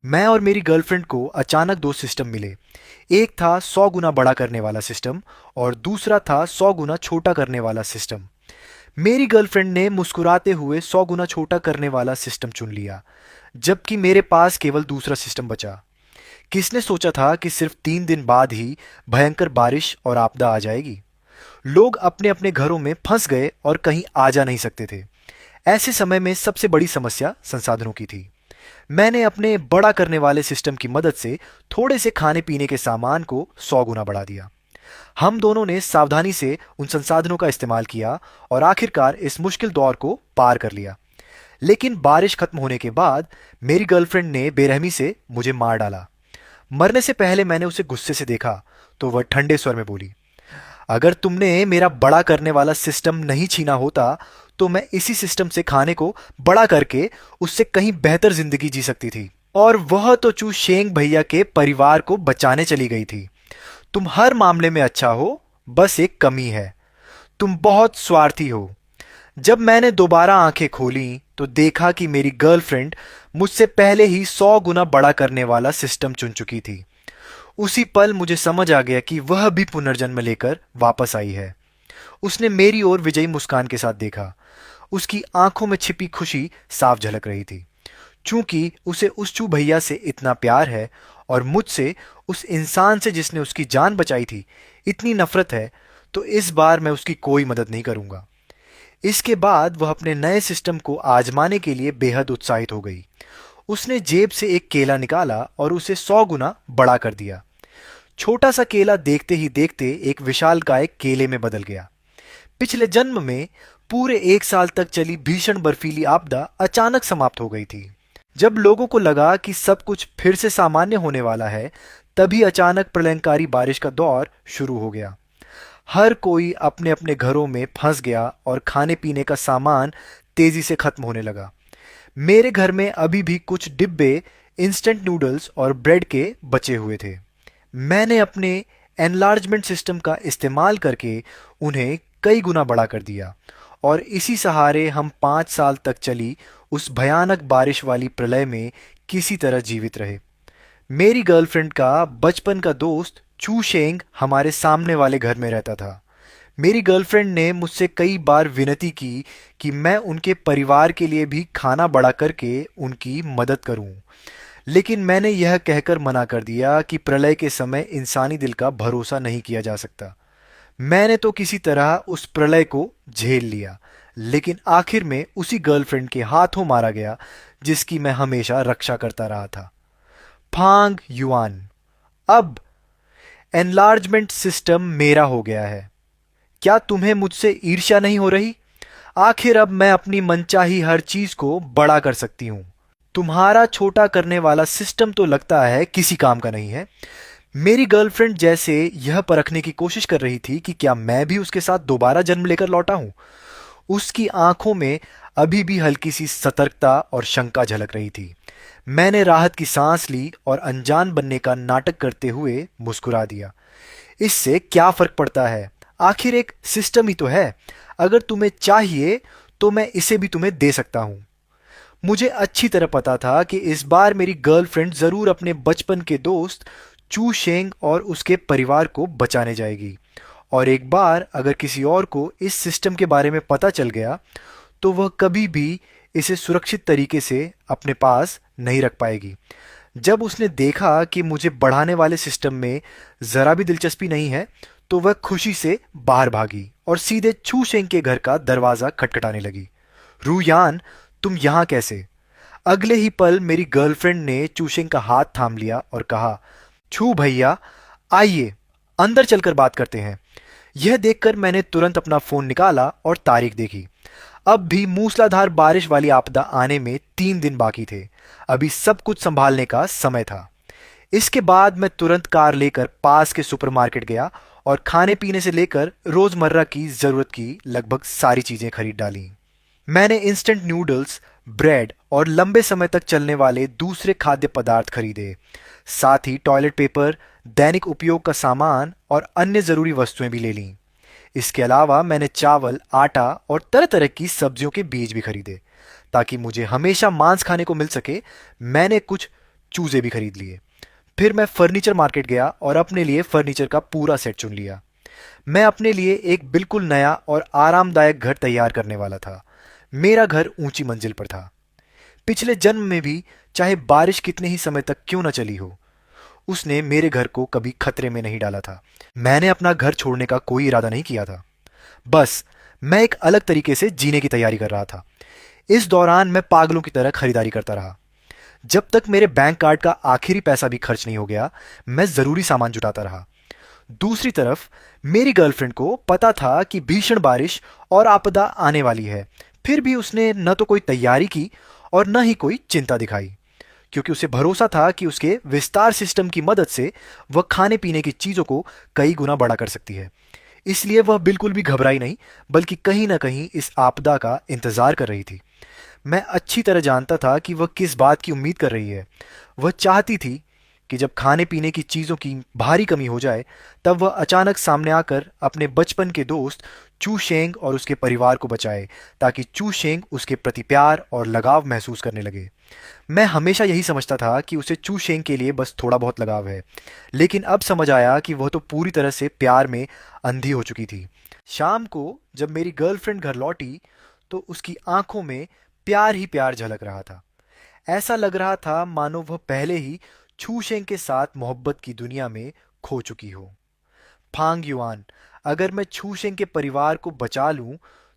मैं और मेरी गर्लफ्रेंड को अचानक दो सिस्टम मिले। एक था 100 गुना बड़ा करने वाला सिस्टम और दूसरा था 100 गुना छोटा करने वाला सिस्टम। मेरी गर्लफ्रेंड ने मुस्कुराते हुए 100 गुना छोटा करने वाला सिस्टम चुन लिया, जबकि मेरे पास केवल दूसरा सिस्टम बचा। किसने सोचा था कि सिर्फ 3 दिन बाद ही भयंकर बारिश और आपदा आ जाएगी। लोग अपने अपने घरों में फंस गए और कहीं आ जा नहीं सकते थे। ऐसे समय में सबसे बड़ी समस्या संसाधनों की थी। मैंने अपने बड़ा करने वाले सिस्टम की मदद से थोड़े से खाने पीने के सामान को 100 गुना बढ़ा दिया। हम दोनों ने सावधानी से उन संसाधनों का इस्तेमाल किया और आखिरकार इस मुश्किल दौर को पार कर लिया। लेकिन बारिश खत्म होने के बाद मेरी गर्लफ्रेंड ने बेरहमी से मुझे मार डाला। मरने से पहले मैंने उसे गुस्से से देखा तो वह ठंडे स्वर में बोली, अगर तुमने मेरा बड़ा करने वाला सिस्टम नहीं छीना होता तो मैं इसी सिस्टम से खाने को बड़ा करके उससे कहीं बेहतर जिंदगी जी सकती थी। और वह तो चू शेंग भैया के परिवार को बचाने चली गई थी। तुम हर मामले में अच्छा हो, बस एक कमी है, तुम बहुत स्वार्थी हो। जब मैंने दोबारा आंखें खोली तो देखा कि मेरी गर्लफ्रेंड मुझसे पहले ही 100 गुना बड़ा करने वाला सिस्टम चुन चुकी थी। उसी पल मुझे समझ आ गया कि वह भी पुनर्जन्म लेकर वापस आई है। उसने मेरी ओर विजयी मुस्कान के साथ देखा। उसकी आंखों में छिपी खुशी साफ झलक रही थी। चूंकि उसे उस चू भैया से इतना प्यार है और मुझसे, उस इंसान से जिसने उसकी जान बचाई थी, इतनी नफरत है, तो इस बार मैं उसकी कोई मदद नहीं करूंगा। इसके बाद वह अपने नए सिस्टम को आजमाने के लिए बेहद उत्साहित हो गई। उसने जेब से एक केला निकाला और उसे 100 गुना बड़ा कर दिया। छोटा सा केला देखते ही देखते एक विशालकाय केले में बदल गया। पिछले जन्म में पूरे 1 साल तक चली भीषण बर्फीली आपदा अचानक समाप्त हो गई थी। जब लोगों को लगा कि सब कुछ फिर से सामान्य होने वाला है, तभी अचानक प्रलयंकारी बारिश का दौर शुरू हो गया। हर कोई अपने अपने घरों में फंस गया और खाने पीने का सामान तेजी से खत्म होने लगा। मेरे घर में अभी भी कुछ डिब्बे इंस्टेंट नूडल्स और ब्रेड के बचे हुए थे। मैंने अपने एनलार्जमेंट सिस्टम का इस्तेमाल करके उन्हें कई गुना बड़ा कर दिया और इसी सहारे हम 5 साल तक चली उस भयानक बारिश वाली प्रलय में किसी तरह जीवित रहे। मेरी गर्लफ्रेंड का बचपन का दोस्त चू शेंग हमारे सामने वाले घर में रहता था। मेरी गर्लफ्रेंड ने मुझसे कई बार विनती की कि मैं उनके परिवार के लिए भी खाना बड़ा करके उनकी मदद करूं, लेकिन मैंने यह कहकर मना कर दिया कि प्रलय के समय इंसानी दिल का भरोसा नहीं किया जा सकता। मैंने तो किसी तरह उस प्रलय को झेल लिया, लेकिन आखिर में उसी गर्लफ्रेंड के हाथों मारा गया जिसकी मैं हमेशा रक्षा करता रहा था। फांग युआन। अब एनलार्जमेंट सिस्टम मेरा हो गया है। क्या तुम्हें मुझसे ईर्ष्या नहीं हो रही? आखिर अब मैं अपनी मनचाही हर चीज को बड़ा कर सकती हूं। तुम्हारा छोटा करने वाला सिस्टम तो लगता है किसी काम का नहीं है। मेरी गर्लफ्रेंड जैसे यह परखने की कोशिश कर रही थी कि क्या मैं भी उसके साथ दोबारा जन्म लेकर लौटा हूं। उसकी आंखों में अभी भी हल्की सी सतर्कता और शंका झलक रही थी। मैंने राहत की सांस ली और अनजान बनने का नाटक करते हुए मुस्कुरा दिया। इससे क्या फर्क पड़ता है, आखिर एक सिस्टम ही तो है। अगर तुम्हें चाहिए तो मैं इसे भी तुम्हें दे सकता हूं। मुझे अच्छी तरह पता था कि इस बार मेरी गर्लफ्रेंड जरूर अपने बचपन के दोस्त चू शेंग और उसके परिवार को बचाने जाएगी। और एक बार अगर किसी और को इस सिस्टम के बारे में पता चल गया तो वह कभी भी इसे सुरक्षित तरीके से अपने पास नहीं रख पाएगी। जब उसने देखा कि मुझे बढ़ाने वाले सिस्टम में जरा भी दिलचस्पी नहीं है, तो वह खुशी से बाहर भागी और सीधे छू शेंग के घर का दरवाजा खटखटाने लगी। रूयान, तुम यहां कैसे? अगले ही पल मेरी गर्लफ्रेंड ने चूशेंग का हाथ थाम लिया और कहा, छू भैया, आइए अंदर चलकर बात करते हैं। यह देखकर मैंने तुरंत अपना फोन निकाला और तारीख देखी। अब भी मूसलाधार बारिश वाली आपदा आने में 3 दिन बाकी थे। अभी सब कुछ संभालने का समय था। इसके बाद मैं तुरंत कार लेकर पास के सुपरमार्केट गया और खाने पीने से लेकर रोजमर्रा की जरूरत की लगभग सारी चीजें खरीद डाली। मैंने इंस्टेंट नूडल्स, ब्रेड और लंबे समय तक चलने वाले दूसरे खाद्य पदार्थ खरीदे। साथ ही टॉयलेट पेपर, दैनिक उपयोग का सामान और अन्य जरूरी वस्तुएं भी ले लीं। इसके अलावा मैंने चावल, आटा और तरह तरह की सब्जियों के बीज भी खरीदे ताकि मुझे हमेशा मांस खाने को मिल सके। मैंने कुछ चूजे भी खरीद लिए। फिर मैं फर्नीचर मार्केट गया और अपने लिए फर्नीचर का पूरा सेट चुन लिया। मैं अपने लिए एक बिल्कुल नया और आरामदायक घर तैयार करने वाला था। मेरा घर ऊंची मंजिल पर था। पिछले जन्म में भी, चाहे बारिश कितने ही समय तक क्यों न चली हो, उसने मेरे घर को कभी खतरे में नहीं डाला था। मैंने अपना घर छोड़ने का कोई इरादा नहीं किया था। बस मैं एक अलग तरीके से जीने की तैयारी कर रहा था। इस दौरान मैं पागलों की तरह खरीदारी करता रहा। जब तक मेरे बैंक कार्ड का आखिरी पैसा भी खर्च नहीं हो गया, मैं जरूरी सामान जुटाता रहा। दूसरी तरफ मेरी गर्लफ्रेंड को पता था कि भीषण बारिश और आपदा आने वाली है। फिर भी उसने न तो कोई तैयारी की और न ही कोई चिंता दिखाई, क्योंकि उसे भरोसा था कि उसके विस्तार सिस्टम की मदद से वह खाने पीने की चीज़ों को कई गुना बड़ा कर सकती है। इसलिए वह बिल्कुल भी घबराई नहीं, बल्कि कहीं ना कहीं इस आपदा का इंतजार कर रही थी। मैं अच्छी तरह जानता था कि वह किस बात की उम्मीद कर रही है। वह चाहती थी कि जब खाने पीने की चीज़ों की भारी कमी हो जाए, तब वह अचानक सामने आकर अपने बचपन के दोस्त चू शेंग और उसके परिवार को बचाए, ताकि चू शेंग उसके प्रति प्यार और लगाव महसूस करने लगे। मैं हमेशा यही समझता था कि उसे चू शेंग के लिए बस थोड़ा बहुत लगाव है, लेकिन अब समझ आया कि वह तो पूरी तरह से प्यार में अंधी हो चुकी थी। शाम को जब मेरी गर्लफ्रेंड घर लौटी, तो उसकी आंखों में प्यार ही प्यार झलक रहा था। ऐसा लग रहा था मानो वह पहले ही छू शेंग के साथ मोहब्बत की दुनिया में खो चुकी हो। फांग युआन, अगर मैं छू शेंग के परिवार को बचा लूं,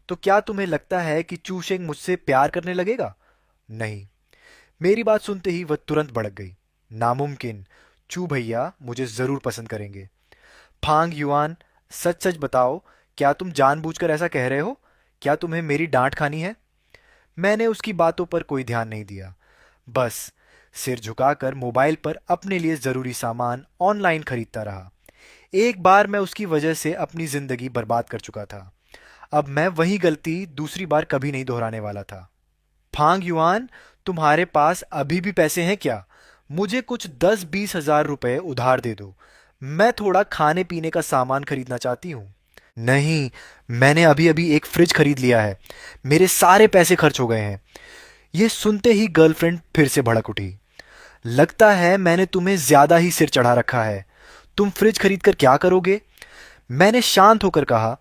तो क्या तुम्हें लगता है कि चू शेंग मुझसे प्यार करने लगेगा? नहीं। मेरी बात सुनते ही वह तुरंत भड़क गई। नामुमकिन। चू भैया मुझे जरूर पसंद करेंगे। फांग युआन, सच सच बताओ, क्या तुम जानबूझकर ऐसा कह रहे हो? क्या तुम्हें मेरी डांट खानी है? मैंने उसकी बातों पर कोई ध्यान नहीं दिया। बस सिर झुकाकर मोबाइल पर अपने लिए जरूरी सामान ऑनलाइन खरीदता रहा। एक बार मैं उसकी वजह से अपनी जिंदगी बर्बाद कर चुका था। अब मैं वही गलती दूसरी बार कभी नहीं दोहराने वाला था। फांग युआन, तुम्हारे पास अभी भी पैसे हैं क्या? मुझे कुछ 10-20 हजार रुपए उधार दे दो। मैं थोड़ा खाने पीने का सामान खरीदना चाहती हूँ। नहीं, मैंने अभी अभी एक फ्रिज खरीद लिया है। मेरे सारे पैसे खर्च हो गए हैं। ये सुनते ही गर्लफ्रेंड फिर से भड़क उठी। लगता है मैंने तुम्हें ज्यादा ही सिर चढ़ा रखा है। तुम फ्रिज खरीद कर क्या करोगे? मैंने शांत होकर कहा,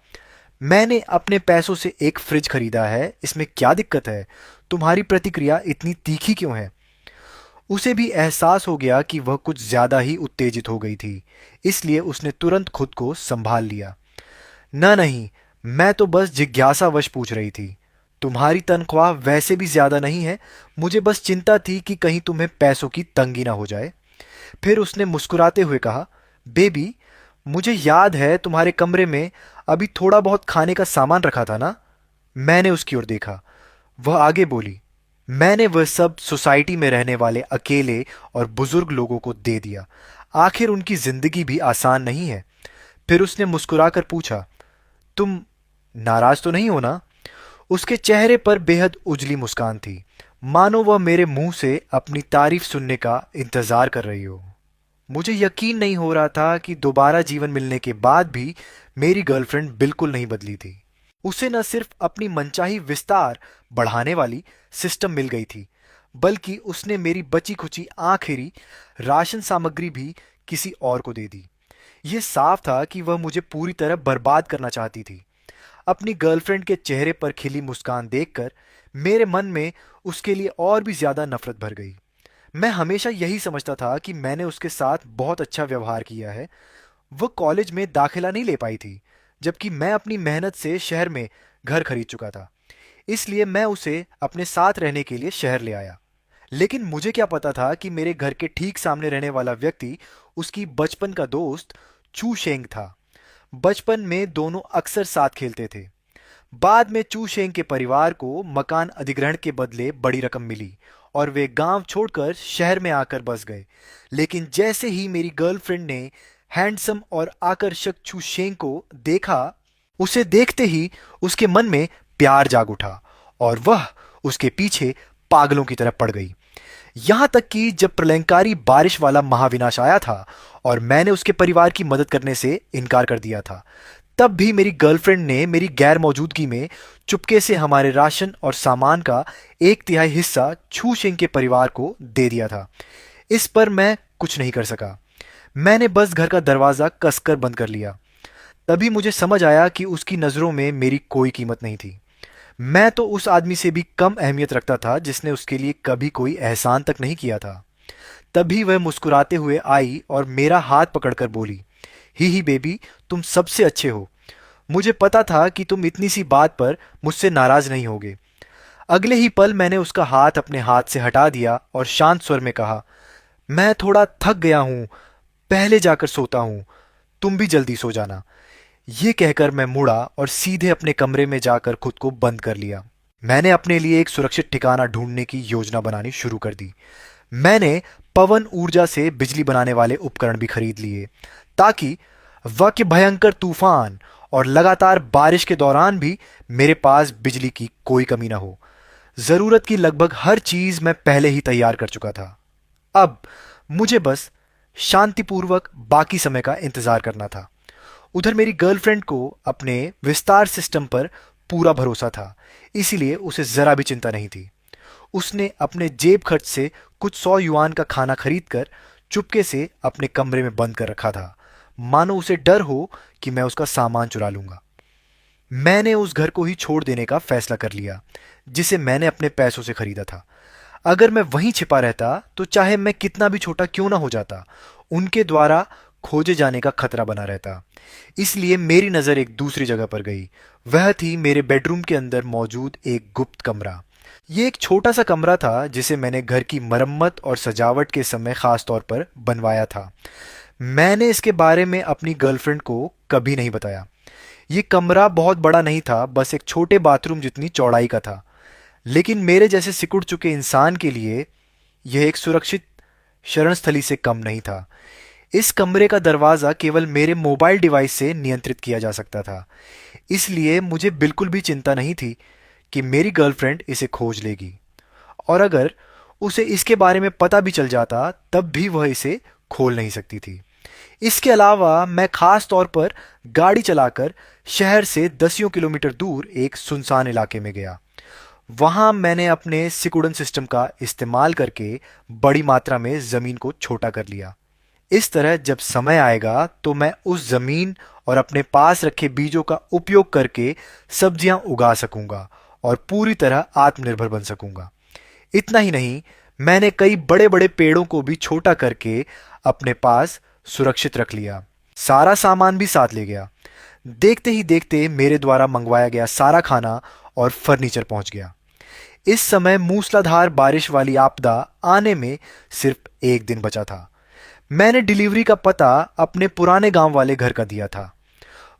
मैंने अपने पैसों से एक फ्रिज खरीदा है, इसमें क्या दिक्कत है? तुम्हारी प्रतिक्रिया इतनी तीखी क्यों है? उसे भी एहसास हो गया कि वह कुछ ज्यादा ही उत्तेजित हो गई थी, इसलिए उसने तुरंत खुद को संभाल लिया। न नहीं, मैं तो बस जिज्ञासावश पूछ रही थी। तुम्हारी तनख्वाह वैसे भी ज्यादा नहीं है। मुझे बस चिंता थी कि कहीं तुम्हें पैसों की तंगी ना हो जाए। फिर उसने मुस्कुराते हुए कहा, बेबी, मुझे याद है तुम्हारे कमरे में अभी थोड़ा बहुत खाने का सामान रखा था ना? मैंने उसकी ओर देखा। वह आगे बोली, मैंने वह सब सोसाइटी में रहने वाले अकेले और बुजुर्ग लोगों को दे दिया। आखिर उनकी जिंदगी भी आसान नहीं है। फिर उसने मुस्कुराकर पूछा, तुम नाराज तो नहीं हो ना? उसके चेहरे पर बेहद उजली मुस्कान थी, मानो वह मेरे मुंह से अपनी तारीफ सुनने का इंतजार कर रही हो। मुझे यकीन नहीं हो रहा था कि दोबारा जीवन मिलने के बाद भी मेरी गर्लफ्रेंड बिल्कुल नहीं बदली थी। उसे न सिर्फ अपनी मनचाही विस्तार बढ़ाने वाली सिस्टम मिल गई थी, बल्कि उसने मेरी बची खुची आखिरी राशन सामग्री भी किसी और को दे दी। यह साफ था कि वह मुझे पूरी तरह बर्बाद करना चाहती थी। अपनी गर्लफ्रेंड के चेहरे पर खिली मुस्कान देखकर मेरे मन में उसके लिए और भी ज्यादा नफरत भर गई। मैं हमेशा यही समझता था कि मैंने उसके साथ बहुत अच्छा व्यवहार किया है। वह कॉलेज में दाखिला नहीं ले पाई थी, जबकि मैं अपनी मेहनत से शहर में घर खरीद चुका था। इसलिए मैं उसे अपने साथ रहने के लिए शहर ले आया। लेकिन मुझे क्या पता था कि मेरे घर के ठीक सामने रहने वाला व्यक्ति उसकी बचपन का दोस्त चू शेंग था। बचपन में दोनों अक्सर साथ खेलते थे। बाद में चू शेंग के परिवार को मकान अधिग्रहण के बदले बड़ी रकम मिली और वे गांव छोड़कर शहर में आकर बस गए। लेकिन जैसे ही मेरी गर्लफ्रेंड ने हैंडसम और आकर्षक चू शेंग को देखा, उसे देखते ही उसके मन में प्यार जाग उठा और वह उसके पीछे पागलों की तरह पड़ गई। यहां तक कि जब प्रलयंकारी बारिश वाला महाविनाश आया था और मैंने उसके परिवार की मदद करने से इनकार कर दिया था, तब भी मेरी गर्लफ्रेंड ने मेरी गैर मौजूदगी में चुपके से हमारे राशन और सामान का 1/3 हिस्सा छू शेंग के परिवार को दे दिया था। इस पर मैं कुछ नहीं कर सका। मैंने बस घर का दरवाज़ा कसकर बंद कर लिया। तभी मुझे समझ आया कि उसकी नज़रों में मेरी कोई कीमत नहीं थी। मैं तो उस आदमी से भी कम अहमियत रखता था जिसने उसके लिए कभी कोई एहसान तक नहीं किया था। तभी वह मुस्कुराते हुए आई और मेरा हाथ पकड़कर बोली, ही बेबी, तुम सबसे अच्छे हो। मुझे पता था कि तुम इतनी सी बात पर मुझसे नाराज नहीं होगे। अगले ही पल मैंने उसका हाथ अपने हाथ से हटा दिया और शांत स्वर में कहा, मैं थोड़ा थक गया हूं, पहले जाकर सोता हूं, तुम भी जल्दी सो जाना। ये कहकर मैं मुड़ा और सीधे अपने कमरे में जाकर खुद को बंद कर लिया। मैंने अपने लिए एक सुरक्षित ठिकाना ढूंढने की योजना बनानी शुरू कर दी। मैंने पवन ऊर्जा से बिजली बनाने वाले उपकरण भी खरीद लिए, ताकि वक्य भयंकर तूफान और लगातार बारिश के दौरान भी मेरे पास बिजली की कोई कमी ना हो। जरूरत की लगभग हर चीज मैं पहले ही तैयार कर चुका था। अब मुझे बस शांतिपूर्वक बाकी समय का इंतजार करना था। उधर मेरी गर्लफ्रेंड को अपने विस्तार सिस्टम पर पूरा भरोसा था, इसीलिए उसे जरा भी चिंता नहीं थी। उसने अपने जेब खर्च से कुछ 100 युआन का खाना खरीदकर चुपके से अपने कमरे में बंद कर रखा था, मानो उसे डर हो कि मैं उसका सामान चुरा लूंगा। मैंने उस घर को ही छोड़ देने का फैसला कर लिया, जिसे मैंने अपने पैसों से खरीदा था। अगर मैं वहीं छिपा रहता तो चाहे मैं कितना भी छोटा क्यों ना हो जाता, उनके द्वारा खोजे जाने का खतरा बना रहता। इसलिए मेरी नज़र एक दूसरी जगह पर गई। वह थी मेरे बेडरूम के अंदर मौजूद एक गुप्त कमरा। ये एक छोटा सा कमरा था जिसे मैंने घर की मरम्मत और सजावट के समय खास तौर पर बनवाया था। मैंने इसके बारे में अपनी गर्लफ्रेंड को कभी नहीं बताया। ये कमरा बहुत बड़ा नहीं था, बस एक छोटे बाथरूम जितनी चौड़ाई का था। लेकिन मेरे जैसे सिकुड़ चुके इंसान के लिए यह एक सुरक्षित शरणस्थली से कम नहीं था। इस कमरे का दरवाज़ा केवल मेरे मोबाइल डिवाइस से नियंत्रित किया जा सकता था, इसलिए मुझे बिल्कुल भी चिंता नहीं थी कि मेरी गर्लफ्रेंड इसे खोज लेगी, और अगर उसे इसके बारे में पता भी चल जाता तब भी वह इसे खोल नहीं सकती थी। इसके अलावा मैं खास तौर पर गाड़ी चलाकर शहर से दसियों किलोमीटर दूर एक सुनसान इलाके में गया। वहां मैंने अपने सिकुड़न सिस्टम का इस्तेमाल करके बड़ी मात्रा में ज़मीन को छोटा कर लिया। इस तरह जब समय आएगा तो मैं उस ज़मीन और अपने पास रखे बीजों का उपयोग करके सब्जियां उगा सकूंगा और पूरी तरह आत्मनिर्भर बन सकूंगा। इतना ही नहीं, मैंने कई बड़े बड़े पेड़ों को भी छोटा करके अपने पास सुरक्षित रख लिया। सारा सामान भी साथ ले गया। देखते ही देखते मेरे द्वारा मंगवाया गया सारा खाना और फर्नीचर पहुंच गया। इस समय मूसलाधार बारिश वाली आपदा आने में सिर्फ एक दिन बचा था। मैंने डिलीवरी का पता अपने पुराने गांव वाले घर का दिया था।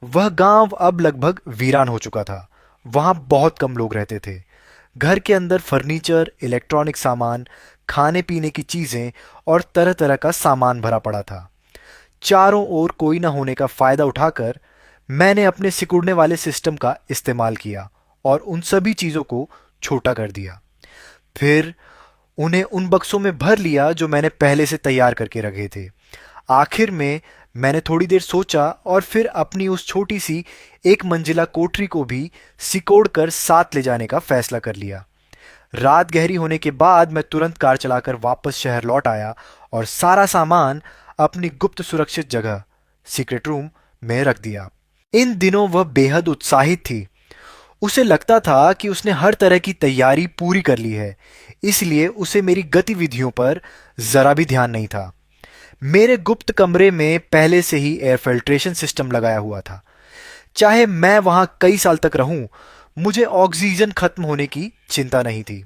वह गांव अब लगभग वीरान हो चुका था। वहां बहुत कम लोग रहते थे। घर के अंदर फर्नीचर, इलेक्ट्रॉनिक सामान, खाने पीने की चीजें और तरह तरह का सामान भरा पड़ा था। चारों ओर कोई न होने का फायदा उठाकर मैंने अपने सिकुड़ने वाले सिस्टम का इस्तेमाल किया और उन सभी चीजों को छोटा कर दिया। फिर उन्हें उन बक्सों में भर लिया जो मैंने पहले से तैयार करके रखे थे। आखिर में मैंने थोड़ी देर सोचा और फिर अपनी उस छोटी सी एक मंजिला कोठरी को भी सिकोड़ कर साथ ले जाने का फैसला कर लिया। रात गहरी होने के बाद मैं तुरंत कार चलाकर वापस शहर लौट आया और सारा सामान अपनी गुप्त सुरक्षित जगह, सीक्रेट रूम में रख दिया। इन दिनों वह बेहद उत्साहित थी। उसे लगता था कि उसने हर तरह की तैयारी पूरी कर ली है, इसलिए उसे मेरी गतिविधियों पर जरा भी ध्यान नहीं था। मेरे गुप्त कमरे में पहले से ही एयर फिल्ट्रेशन सिस्टम लगाया हुआ था। चाहे मैं वहां कई साल तक रहूं, मुझे ऑक्सीजन खत्म होने की चिंता नहीं थी।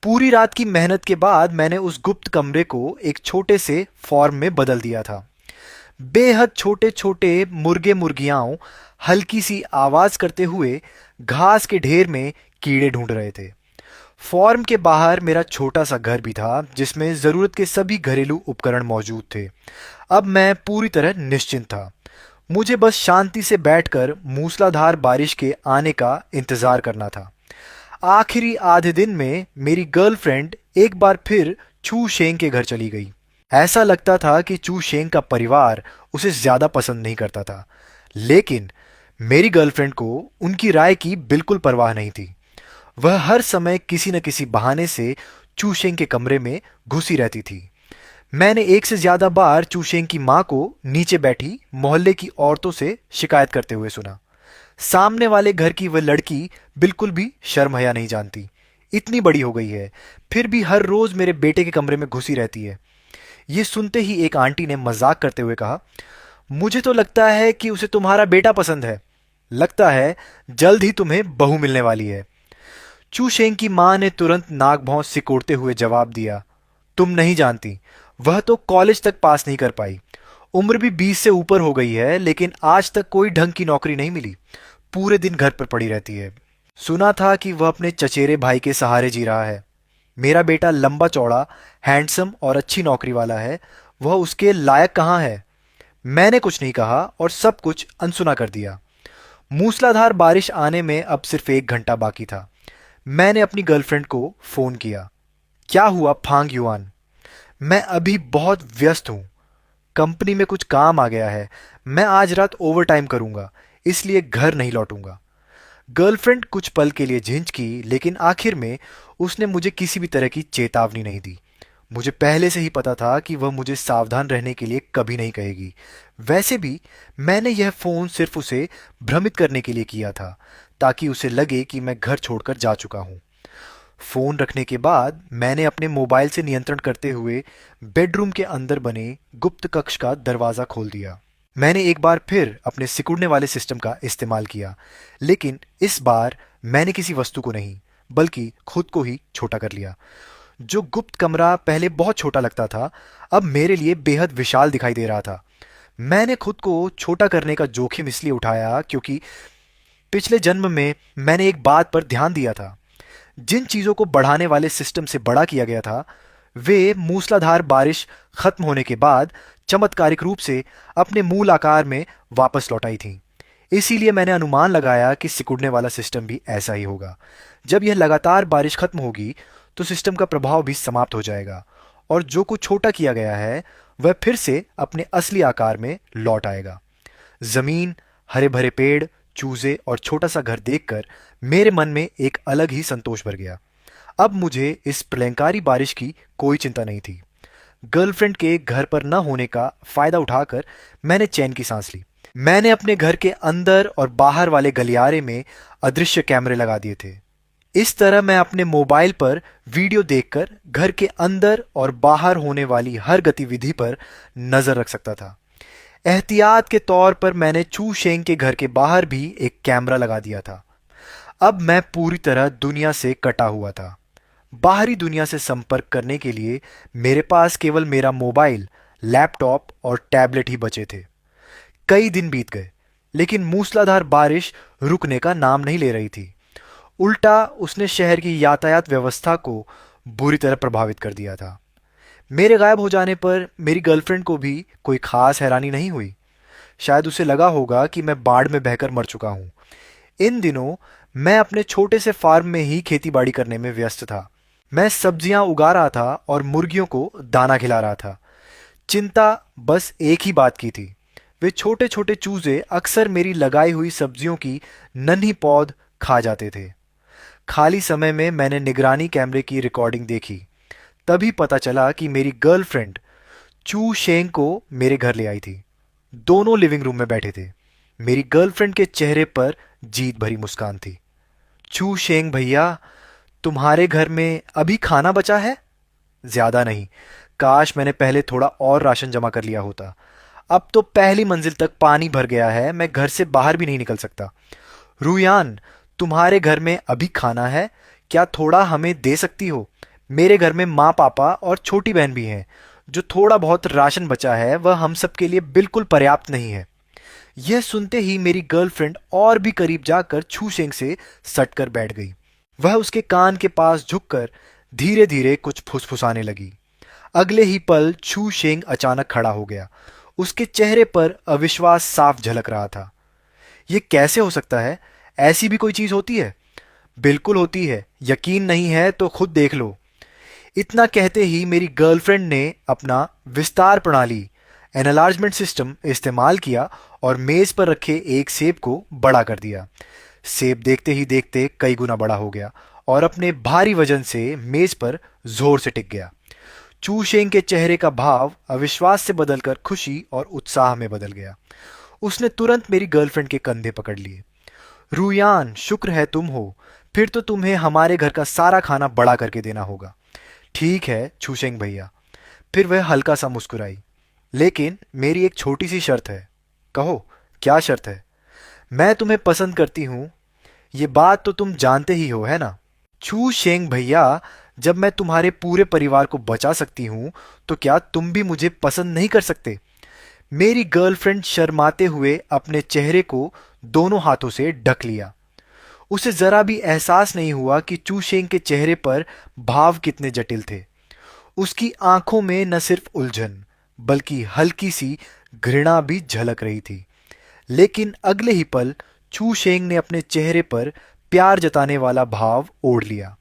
पूरी रात की मेहनत के बाद मैंने उस गुप्त कमरे को एक छोटे से फॉर्म में बदल दिया था। बेहद छोटे छोटे मुर्गे मुर्गियाओं हल्की सी आवाज करते हुए घास के ढेर में कीड़े ढूंढ रहे थे। फॉर्म के बाहर मेरा छोटा सा घर भी था जिसमें जरूरत के सभी घरेलू उपकरण मौजूद थे। अब मैं पूरी तरह निश्चिंत था। मुझे बस शांति से बैठकर मूसलाधार बारिश के आने का इंतजार करना था। आखिरी आधे दिन में मेरी गर्लफ्रेंड एक बार फिर चू शेंग के घर चली गई। ऐसा लगता था कि चू शेंग का परिवार उसे ज्यादा पसंद नहीं करता था, लेकिन मेरी गर्लफ्रेंड को उनकी राय की बिल्कुल परवाह नहीं थी। वह हर समय किसी न किसी बहाने से चू शेंग के कमरे में घुसी रहती थी। मैंने एक से ज्यादा बार चूशेंग की माँ को नीचे बैठी मोहल्ले की औरतों से शिकायत करते हुए सुना। सामने वाले घर की वह लड़की बिल्कुल भी शर्म हया नहीं जानती, इतनी बड़ी हो गई है, फिर भी हर रोज मेरे बेटे के कमरे में घुसी रहती है। ये सुनते ही एक आंटी ने मजाक करते हुए कहा, मुझे तो लगता है कि उसे तुम्हारा बेटा पसंद है। लगता है जल्द ही तुम्हें बहू मिलने वाली है। चू शेंग की मां ने तुरंत नाक भौं सिकोड़ते हुए जवाब दिया, तुम नहीं जानती, वह तो कॉलेज तक पास नहीं कर पाई। उम्र भी 20 से ऊपर हो गई है, लेकिन आज तक कोई ढंग की नौकरी नहीं मिली। पूरे दिन घर पर पड़ी रहती है। सुना था कि वह अपने चचेरे भाई के सहारे जी रहा है। मेरा बेटा लंबा चौड़ा, हैंडसम और अच्छी नौकरी वाला है, वह उसके लायक कहाँ है? मैंने कुछ नहीं कहा और सब कुछ अनसुना कर दिया। मूसलाधार बारिश आने में अब सिर्फ 1 घंटा बाकी था। मैंने अपनी गर्लफ्रेंड को फोन किया। क्या हुआ फांग युआन? मैं अभी बहुत व्यस्त हूं। कंपनी में कुछ काम आ गया है। मैं आज रात ओवर टाइम करूंगा, इसलिए घर नहीं लौटूंगा। गर्लफ्रेंड कुछ पल के लिए झिंझकी, लेकिन आखिर में उसने मुझे किसी भी तरह की चेतावनी नहीं दी। मुझे पहले से ही पता था कि वह मुझे सावधान रहने के लिए कभी नहीं कहेगी। वैसे भी मैंने यह फोन सिर्फ उसे भ्रमित करने के लिए किया था, ताकि उसे लगे कि मैं घर छोड़कर जा चुका हूं। फोन रखने के बाद मैंने अपने मोबाइल से नियंत्रण करते हुए बेडरूम के अंदर बने गुप्त कक्ष का दरवाजा खोल दिया। मैंने एक बार फिर अपने सिकुड़ने वाले सिस्टम का इस्तेमाल किया, लेकिन इस बार मैंने किसी वस्तु को नहीं, बल्कि खुद को ही छोटा कर लिया। जो गुप्त कमरा पहले बहुत छोटा लगता था, अब मेरे लिए बेहद विशाल दिखाई दे रहा था। मैंने खुद को छोटा करने का जोखिम इसलिए उठाया क्योंकि पिछले जन्म में मैंने एक बात पर ध्यान दिया था। जिन चीजों को बढ़ाने वाले सिस्टम से बड़ा किया गया था, वे मूसलाधार बारिश खत्म होने के बाद चमत्कारिक रूप से अपने मूल आकार में वापस लौट आई थीं। इसीलिए मैंने अनुमान लगाया कि सिकुड़ने वाला सिस्टम भी ऐसा ही होगा। जब यह लगातार बारिश खत्म होगी, तो सिस्टम का प्रभाव भी समाप्त हो जाएगा और जो कुछ छोटा किया गया है वह फिर से अपने असली आकार में लौट आएगा। जमीन, हरे भरे पेड़, चूजे और छोटा सा घर देखकर मेरे मन में एक अलग ही संतोष भर गया। अब मुझे इस प्रलयंकारी बारिश की कोई चिंता नहीं थी। गर्लफ्रेंड के घर पर न होने का फायदा उठाकर मैंने चैन की सांस ली। मैंने अपने घर के अंदर और बाहर वाले गलियारे में अदृश्य कैमरे लगा दिए थे। इस तरह मैं अपने मोबाइल पर वीडियो देखकर घर के अंदर और बाहर होने वाली हर गतिविधि पर नजर रख सकता था। एहतियात के तौर पर मैंने चू शेंग के घर के बाहर भी एक कैमरा लगा दिया था। अब मैं पूरी तरह दुनिया से कटा हुआ था। बाहरी दुनिया से संपर्क करने के लिए मेरे पास केवल मेरा मोबाइल, लैपटॉप और टैबलेट ही बचे थे। कई दिन बीत गए, लेकिन मूसलाधार बारिश रुकने का नाम नहीं ले रही थी। उल्टा उसने शहर की यातायात व्यवस्था को बुरी तरह प्रभावित कर दिया था। मेरे गायब हो जाने पर मेरी गर्लफ्रेंड को भी कोई खास हैरानी नहीं हुई। शायद उसे लगा होगा कि मैं बाढ़ में बहकर मर चुका हूं। इन दिनों मैं अपने छोटे से फार्म में ही खेतीबाड़ी करने में व्यस्त था। मैं सब्जियां उगा रहा था और मुर्गियों को दाना खिला रहा था। चिंता बस एक ही बात की थी, वे छोटे छोटे चूजे अक्सर मेरी लगाई हुई सब्जियों की नन्ही पौध खा जाते थे। खाली समय में मैंने निगरानी कैमरे की रिकॉर्डिंग देखी। तभी पता चला कि मेरी गर्लफ्रेंड चू शेंग को मेरे घर ले आई थी। दोनों लिविंग रूम में बैठे थे। मेरी गर्लफ्रेंड के चेहरे पर जीत भरी मुस्कान थी। चू शेंग भैया, तुम्हारे घर में अभी खाना बचा है? ज्यादा नहीं। काश मैंने पहले थोड़ा और राशन जमा कर लिया होता। अब तो पहली मंजिल तक पानी भर गया है, मैं घर से बाहर भी नहीं निकल सकता। रुयान, तुम्हारे घर में अभी खाना है? क्या थोड़ा हमें दे सकती हो? मेरे घर में माँ, पापा और छोटी बहन भी हैं। जो थोड़ा बहुत राशन बचा है वह हम सब के लिए बिल्कुल पर्याप्त नहीं है। यह सुनते ही मेरी गर्लफ्रेंड और भी करीब जाकर छू शेंग से सटकर बैठ गई। वह उसके कान के पास झुककर धीरे धीरे कुछ फुसफुसाने लगी। अगले ही पल छू शेंग अचानक खड़ा हो गया। उसके चेहरे पर अविश्वास साफ झलक रहा था। यह कैसे हो सकता है? ऐसी भी कोई चीज होती है? बिल्कुल होती है। यकीन नहीं है तो खुद देख लो। इतना कहते ही मेरी गर्लफ्रेंड ने अपना विस्तार प्रणाली, एनलार्जमेंट सिस्टम इस्तेमाल किया और मेज पर रखे एक सेब को बड़ा कर दिया। सेब देखते ही देखते कई गुना बड़ा हो गया और अपने भारी वजन से मेज पर जोर से टिक गया। चू शेंग के चेहरे का भाव अविश्वास से बदलकर खुशी और उत्साह में बदल गया। उसने तुरंत मेरी गर्लफ्रेंड के कंधे पकड़ लिए। रूयान, शुक्र है तुम हो। फिर तो तुम्हें हमारे घर का सारा खाना बड़ा करके देना होगा। ठीक है चूशेंग भैया। फिर वह हल्का सा मुस्कुराई। लेकिन मेरी एक छोटी सी शर्त है। कहो, क्या शर्त है? मैं तुम्हें पसंद करती हूँ, ये बात तो तुम जानते ही हो, है ना? छू शेंग भैया, जब मैं तुम्हारे पूरे परिवार को बचा सकती हूं, तो क्या तुम भी मुझे पसंद नहीं कर सकते? मेरी गर्लफ्रेंड शर्माते हुए अपने चेहरे को दोनों हाथों से ढक लिया। उसे जरा भी एहसास नहीं हुआ कि चू शेंग के चेहरे पर भाव कितने जटिल थे। उसकी आंखों में न सिर्फ उलझन, बल्कि हल्की सी घृणा भी झलक रही थी। लेकिन अगले ही पल चू शेंग ने अपने चेहरे पर प्यार जताने वाला भाव ओढ़ लिया।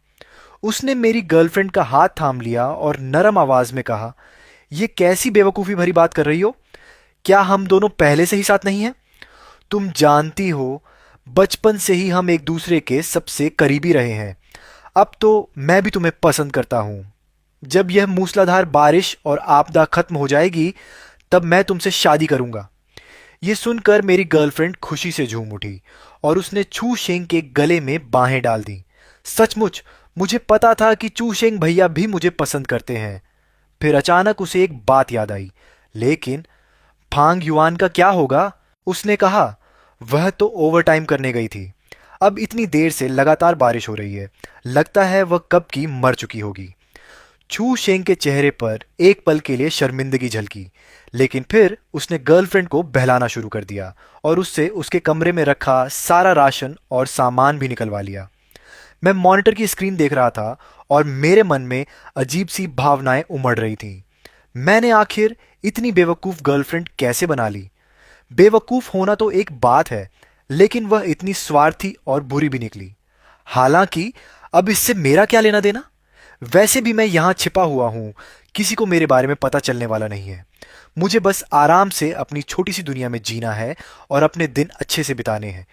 उसने मेरी गर्लफ्रेंड का हाथ थाम लिया और नरम आवाज में कहा, "यह कैसी बेवकूफ़ी भरी बात कर रही हो? क्या हम दोनों पहले से ही साथ नहीं हैं? तुम जानती हो, बचपन से ही हम एक दूसरे के सबसे करीबी रहे हैं। अब तो मैं भी तुम्हें पसंद करता हूं। जब यह मूसलाधार बारिश और आपदा खत्म हो जाएगी, तब मैं तुमसे शादी करूंगा।" ये सुनकर मेरी गर्लफ्रेंड खुशी से झूम उठी और उसने चू शेंग के गले में बाहें डाल दी। सचमुच मुझे पता था कि चू शेंग भैया भी मुझे पसंद करते हैं। फिर अचानक उसे एक बात याद आई। लेकिन फांग युआन का क्या होगा? उसने कहा। वह तो ओवरटाइम करने गई थी। अब इतनी देर से लगातार बारिश हो रही है, लगता है वह कब की मर चुकी होगी। छू शेंग के चेहरे पर एक पल के लिए शर्मिंदगी झलकी, लेकिन फिर उसने गर्लफ्रेंड को बहलाना शुरू कर दिया और उससे उसके कमरे में रखा सारा राशन और सामान भी निकलवा लिया। मैं मॉनिटर की स्क्रीन देख रहा था और मेरे मन में अजीब सी भावनाएं उमड़ रही थीं। मैंने आखिर इतनी बेवकूफ़ गर्लफ्रेंड कैसे बना ली? बेवकूफ़ होना तो एक बात है, लेकिन वह इतनी स्वार्थी और बुरी भी निकली। हालांकि अब इससे मेरा क्या लेना देना? वैसे भी मैं यहां छिपा हुआ हूं, किसी को मेरे बारे में पता चलने वाला नहीं है। मुझे बस आराम से अपनी छोटी सी दुनिया में जीना है और अपने दिन अच्छे से बिताने हैं।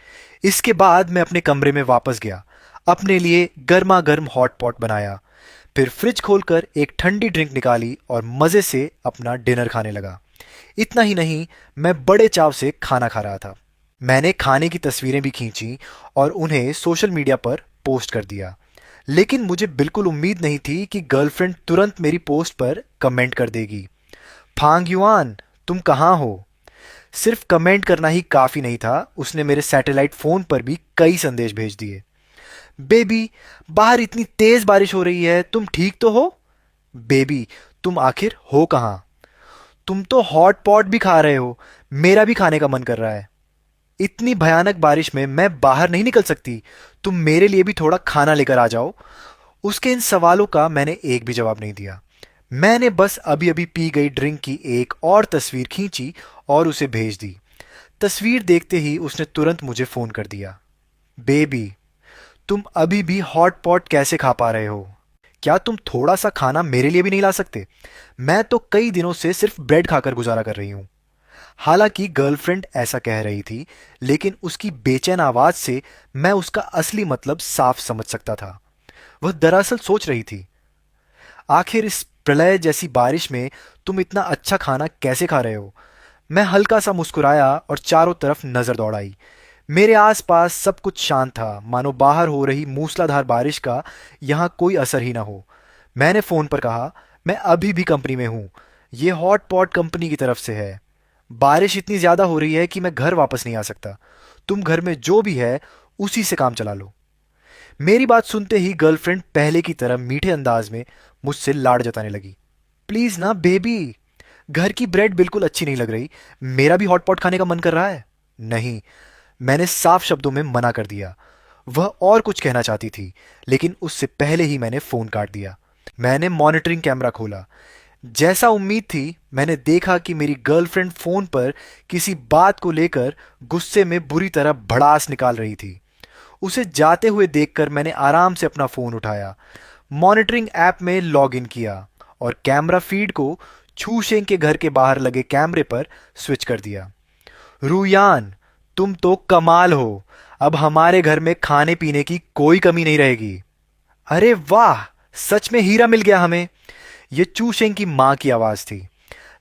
इसके बाद मैं अपने कमरे में वापस गया, अपने लिए गर्मा गर्म हॉट पॉट बनाया, फिर फ्रिज खोलकर एक ठंडी ड्रिंक निकाली और मज़े से अपना डिनर खाने लगा। इतना ही नहीं, मैं बड़े चाव से खाना खा रहा था। मैंने खाने की तस्वीरें भी खींची और उन्हें सोशल मीडिया पर पोस्ट कर दिया। लेकिन मुझे बिल्कुल उम्मीद नहीं थी कि गर्लफ्रेंड तुरंत मेरी पोस्ट पर कमेंट कर देगी। फांग युआन, तुम कहाँ हो? सिर्फ कमेंट करना ही काफ़ी नहीं था, उसने मेरे सैटेलाइट फ़ोन पर भी कई संदेश भेज दिए। बेबी, बाहर इतनी तेज़ बारिश हो रही है, तुम ठीक तो हो? बेबी, तुम आखिर हो कहाँ? तुम तो हॉट पॉट भी खा रहे हो, मेरा भी खाने का मन कर रहा है। इतनी भयानक बारिश में मैं बाहर नहीं निकल सकती, तुम मेरे लिए भी थोड़ा खाना लेकर आ जाओ। उसके इन सवालों का मैंने एक भी जवाब नहीं दिया। मैंने बस अभी अभी पी गई ड्रिंक की एक और तस्वीर खींची और उसे भेज दी। तस्वीर देखते ही उसने तुरंत मुझे फ़ोन कर दिया। बेबी, तुम अभी भी हॉट पॉट कैसे खा पा रहे हो? क्या तुम थोड़ा सा खाना मेरे लिए भी नहीं ला सकते? मैं तो कई दिनों से सिर्फ ब्रेड खाकर गुजारा कर रही हूं। हालांकि गर्लफ्रेंड ऐसा कह रही थी, लेकिन उसकी बेचैन आवाज से मैं उसका असली मतलब साफ समझ सकता था। वह दरअसल सोच रही थी, आखिर इस प्रलय जैसी बारिश में तुम इतना अच्छा खाना कैसे खा रहे हो? मैं हल्का सा मुस्कुराया और चारों तरफ नजर दौड़ाई। मेरे आसपास सब कुछ शांत था, मानो बाहर हो रही मूसलाधार बारिश का यहाँ कोई असर ही ना हो। मैंने फ़ोन पर कहा, मैं अभी भी कंपनी में हूँ। ये हॉट पॉट कंपनी की तरफ से है। बारिश इतनी ज़्यादा हो रही है कि मैं घर वापस नहीं आ सकता। तुम घर में जो भी है, उसी से काम चला लो। मेरी बात सुनते ही गर्लफ्रेंड पहले की तरह मीठे अंदाज में मुझसे लाड़ जताने लगी। प्लीज़ ना बेबी, घर की ब्रेड बिल्कुल अच्छी नहीं लग रही। मेरा भी हॉट पॉट खाने का मन कर रहा है। नहीं, मैंने साफ शब्दों में मना कर दिया। वह और कुछ कहना चाहती थी, लेकिन उससे पहले ही मैंने फ़ोन काट दिया। मैंने मॉनिटरिंग कैमरा खोला। जैसा उम्मीद थी, मैंने देखा कि मेरी गर्लफ्रेंड फ़ोन पर किसी बात को लेकर गुस्से में बुरी तरह भड़ास निकाल रही थी। उसे जाते हुए देखकर मैंने आराम से अपना फ़ोन उठाया, मॉनिटरिंग ऐप में लॉग इन किया और कैमरा फीड को छू शेंग के घर के बाहर लगे कैमरे पर स्विच कर दिया। रूयान, तुम तो कमाल हो। अब हमारे घर में खाने पीने की कोई कमी नहीं रहेगी। अरे वाह, सच में हीरा मिल गया हमें। ये चूशेंग की माँ की आवाज़ थी।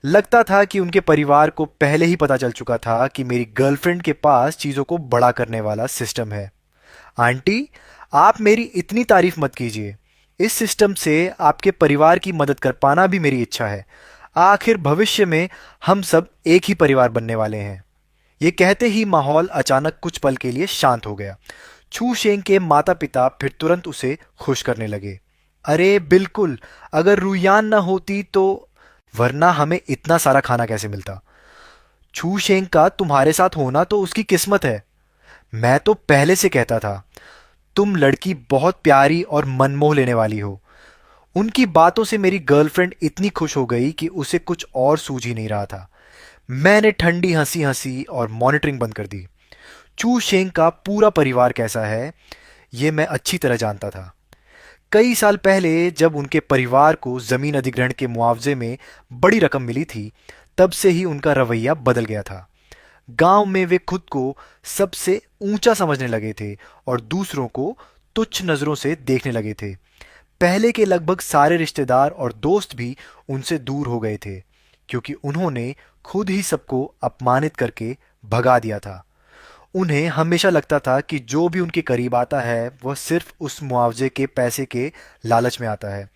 लगता था कि उनके परिवार को पहले ही पता चल चुका था कि मेरी गर्लफ्रेंड के पास चीज़ों को बड़ा करने वाला सिस्टम है। आंटी, आप मेरी इतनी तारीफ मत कीजिए। इस सिस्टम से आपके परिवार की मदद कर पाना भी मेरी इच्छा है। आखिर भविष्य में हम सब एक ही परिवार बनने वाले हैं। ये कहते ही माहौल अचानक कुछ पल के लिए शांत हो गया। छू शेंग के माता पिता फिर तुरंत उसे खुश करने लगे। अरे बिल्कुल, अगर रुयान ना होती तो, वरना हमें इतना सारा खाना कैसे मिलता। छू शेंग का तुम्हारे साथ होना तो उसकी किस्मत है। मैं तो पहले से कहता था, तुम लड़की बहुत प्यारी और मनमोह लेने वाली हो। उनकी बातों से मेरी गर्लफ्रेंड इतनी खुश हो गई कि उसे कुछ और सूझ ही नहीं रहा था। मैंने ठंडी हंसी हंसी और मॉनिटरिंग बंद कर दी। चू शेंग का पूरा परिवार कैसा है, ये मैं अच्छी तरह जानता था। कई साल पहले जब उनके परिवार को जमीन अधिग्रहण के मुआवजे में बड़ी रकम मिली थी, तब से ही उनका रवैया बदल गया था। गांव में वे खुद को सबसे ऊंचा समझने लगे थे और दूसरों को तुच्छ नजरों से देखने लगे थे। पहले के लगभग सारे रिश्तेदार और दोस्त भी उनसे दूर हो गए थे, क्योंकि उन्होंने खुद ही सबको अपमानित करके भगा दिया था। उन्हें हमेशा लगता था कि जो भी उनके करीब आता है वह सिर्फ उस मुआवजे के पैसे के लालच में आता है।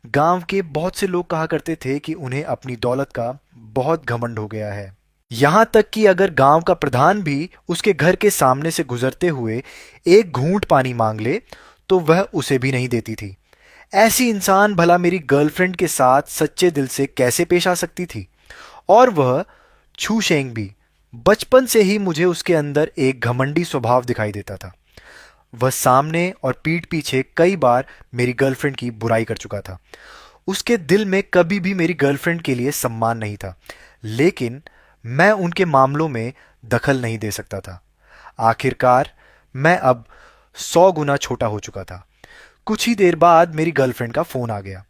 गांव के बहुत से लोग कहा करते थे कि उन्हें अपनी दौलत का बहुत घमंड हो गया है। यहां तक कि अगर गांव का प्रधान भी उसके घर के सामने से गुजरते हुए एक घूंट पानी मांग ले तो वह उसे भी नहीं देती थी। ऐसी इंसान भला मेरी गर्लफ्रेंड के साथ सच्चे दिल से कैसे पेश आ सकती थी। और वह छू शेंग भी। बचपन से ही मुझे उसके अंदर एक घमंडी स्वभाव दिखाई देता था। वह सामने और पीठ पीछे कई बार मेरी गर्लफ्रेंड की बुराई कर चुका था। उसके दिल में कभी भी मेरी गर्लफ्रेंड के लिए सम्मान नहीं था, लेकिन मैं उनके मामलों में दखल नहीं दे सकता था। आखिरकार मैं अब 100 गुना छोटा हो चुका था। कुछ ही देर बाद मेरी गर्लफ्रेंड का फोन आ गया।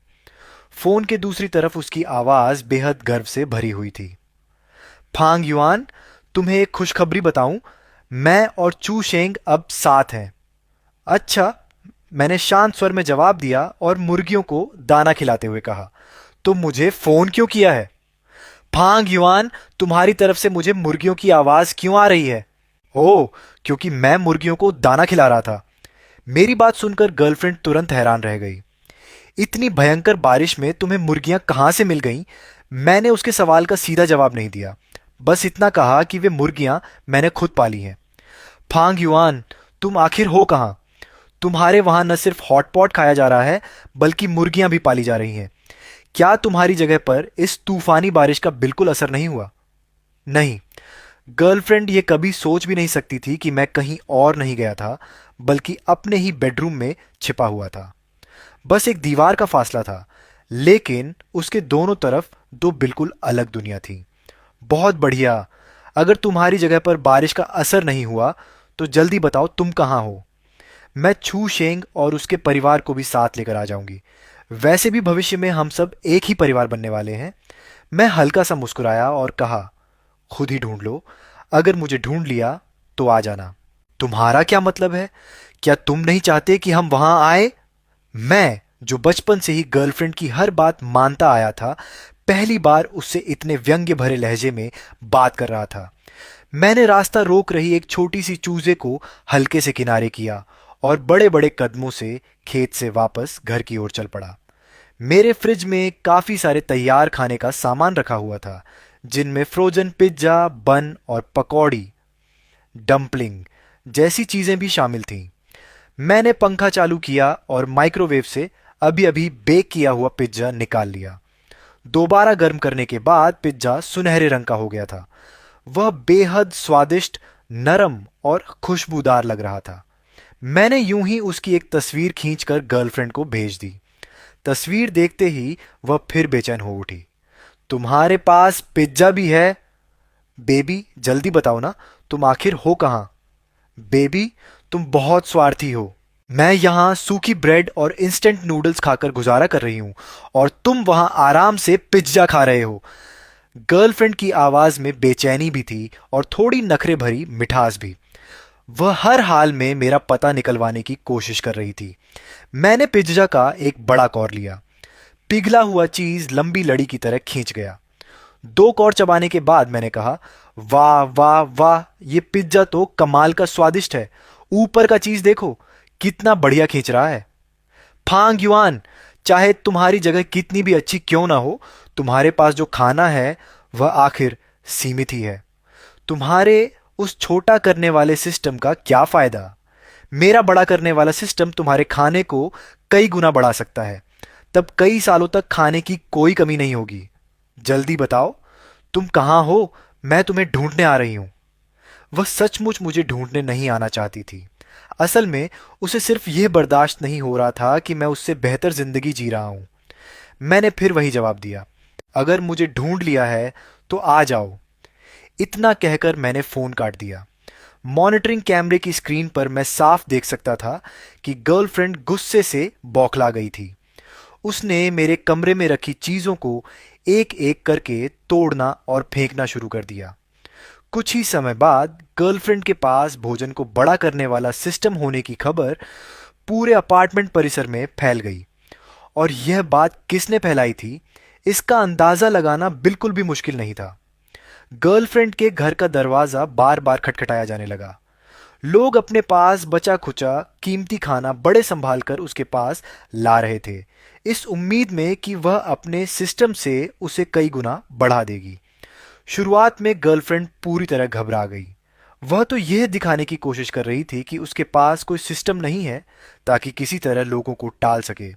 फोन के दूसरी तरफ उसकी आवाज बेहद गर्व से भरी हुई थी। फांग युआन, तुम्हें एक खुशखबरी बताऊं, मैं और चू शेंग अब साथ हैं। अच्छा, मैंने शांत स्वर में जवाब दिया और मुर्गियों को दाना खिलाते हुए कहा। तो मुझे फोन क्यों किया है? फांग युआन, तुम्हारी तरफ से मुझे मुर्गियों की आवाज क्यों आ रही है? ओह, क्योंकि मैं मुर्गियों को दाना खिला रहा था। मेरी बात सुनकर गर्लफ्रेंड तुरंत हैरान रह गई। इतनी भयंकर बारिश में तुम्हें मुर्गियां कहां से मिल गईं? मैंने उसके सवाल का सीधा जवाब नहीं दिया, बस इतना कहा कि वे मुर्गियां मैंने खुद पाली हैं। फांग युआन, तुम आखिर हो कहां? तुम्हारे वहां न सिर्फ हॉटपॉट खाया जा रहा है, बल्कि मुर्गियां भी पाली जा रही हैं। क्या तुम्हारी जगह पर इस तूफानी बारिश का बिल्कुल असर नहीं हुआ? नहीं। गर्लफ्रेंड ये कभी सोच भी नहीं सकती थी कि मैं कहीं और नहीं गया था, बल्कि अपने ही बेडरूम में छिपा हुआ था। बस एक दीवार का फासला था, लेकिन उसके दोनों तरफ दो बिल्कुल अलग दुनिया थी। बहुत बढ़िया। अगर तुम्हारी जगह पर बारिश का असर नहीं हुआ तो जल्दी बताओ तुम कहां हो। मैं छू शेंग और उसके परिवार को भी साथ लेकर आ जाऊंगी। वैसे भी भविष्य में हम सब एक ही परिवार बनने वाले हैं। मैं हल्का सा मुस्कुराया और कहा, खुद ही ढूंढ लो। अगर मुझे ढूंढ लिया तो आ जाना। तुम्हारा क्या मतलब है? क्या तुम नहीं चाहते कि हम वहां आए? मैं, जो बचपन से ही गर्लफ्रेंड की हर बात मानता आया था, पहली बार उससे इतने व्यंग्य भरे लहजे में बात कर रहा था। मैंने रास्ता रोक रही एक छोटी सी चूजे को हल्के से किनारे किया और बड़े बड़े कदमों से खेत से वापस घर की ओर चल पड़ा। मेरे फ्रिज में काफी सारे तैयार खाने का सामान रखा हुआ था, जिनमें फ्रोजन पिज्जा, बन और पकौड़ी, डंपलिंग जैसी चीजें भी शामिल थीं। मैंने पंखा चालू किया और माइक्रोवेव से अभी अभी बेक किया हुआ पिज्जा निकाल लिया। दोबारा गर्म करने के बाद पिज्जा सुनहरे रंग का हो गया था। वह बेहद स्वादिष्ट, नरम और खुशबूदार लग रहा था। मैंने यूं ही उसकी एक तस्वीर खींचकर गर्लफ्रेंड को भेज दी। तस्वीर देखते ही वह फिर बेचैन हो उठी। तुम्हारे पास पिज्जा भी है? बेबी, जल्दी बताओ ना, तुम आखिर हो कहां? बेबी, तुम बहुत स्वार्थी हो। मैं यहां सूखी ब्रेड और इंस्टेंट नूडल्स खाकर गुजारा कर रही हूं और तुम वहां आराम से पिज्जा खा रहे हो। गर्लफ्रेंड की आवाज में बेचैनी भी थी और थोड़ी नखरे भरी मिठास भी। वह हर हाल में मेरा पता निकलवाने की कोशिश कर रही थी। मैंने पिज्जा का एक बड़ा कौर लिया। पिघला हुआ चीज लंबी लड़ी की तरह खींच गया। 2 कौर चबाने के बाद मैंने कहा, वाह वाह वाह, ये पिज्जा तो कमाल का स्वादिष्ट है। ऊपर का चीज देखो, कितना बढ़िया खींच रहा है। फांग युआन, चाहे तुम्हारी जगह कितनी भी अच्छी क्यों ना हो, तुम्हारे पास जो खाना है वह आखिर सीमित ही है। तुम्हारे उस छोटा करने वाले सिस्टम का क्या फायदा? मेरा बड़ा करने वाला सिस्टम तुम्हारे खाने को कई गुना बढ़ा सकता है। तब कई सालों तक खाने की कोई कमी नहीं होगी। जल्दी बताओ, तुम कहां हो? मैं तुम्हें ढूंढने आ रही हूं। वह सचमुच मुझे ढूंढने नहीं आना चाहती थी। असल में उसे सिर्फ यह बर्दाश्त नहीं हो रहा था कि मैं उससे बेहतर जिंदगी जी रहा हूं। मैंने फिर वही जवाब दिया, अगर मुझे ढूंढ लिया है तो आ जाओ। इतना कहकर मैंने फोन काट दिया। मॉनिटरिंग कैमरे की स्क्रीन पर मैं साफ देख सकता था कि गर्लफ्रेंड गुस्से से बौखला गई थी। उसने मेरे कमरे में रखी चीजों को एक एक करके तोड़ना और फेंकना शुरू कर दिया। कुछ ही समय बाद गर्लफ्रेंड के पास भोजन को बड़ा करने वाला सिस्टम होने की खबर पूरे अपार्टमेंट परिसर में फैल गई। और यह बात किसने फैलाई थी, इसका अंदाजा लगाना बिल्कुल भी मुश्किल नहीं था। गर्लफ्रेंड के घर का दरवाजा बार बार खटखटाया जाने लगा। लोग अपने पास बचा खुचा कीमती खाना बड़े संभाल कर उसके पास ला रहे थे, इस उम्मीद में कि वह अपने सिस्टम से उसे कई गुना बढ़ा देगी। शुरुआत में गर्लफ्रेंड पूरी तरह घबरा गई। वह तो यह दिखाने की कोशिश कर रही थी कि उसके पास कोई सिस्टम नहीं है ताकि किसी तरह लोगों को टाल सके,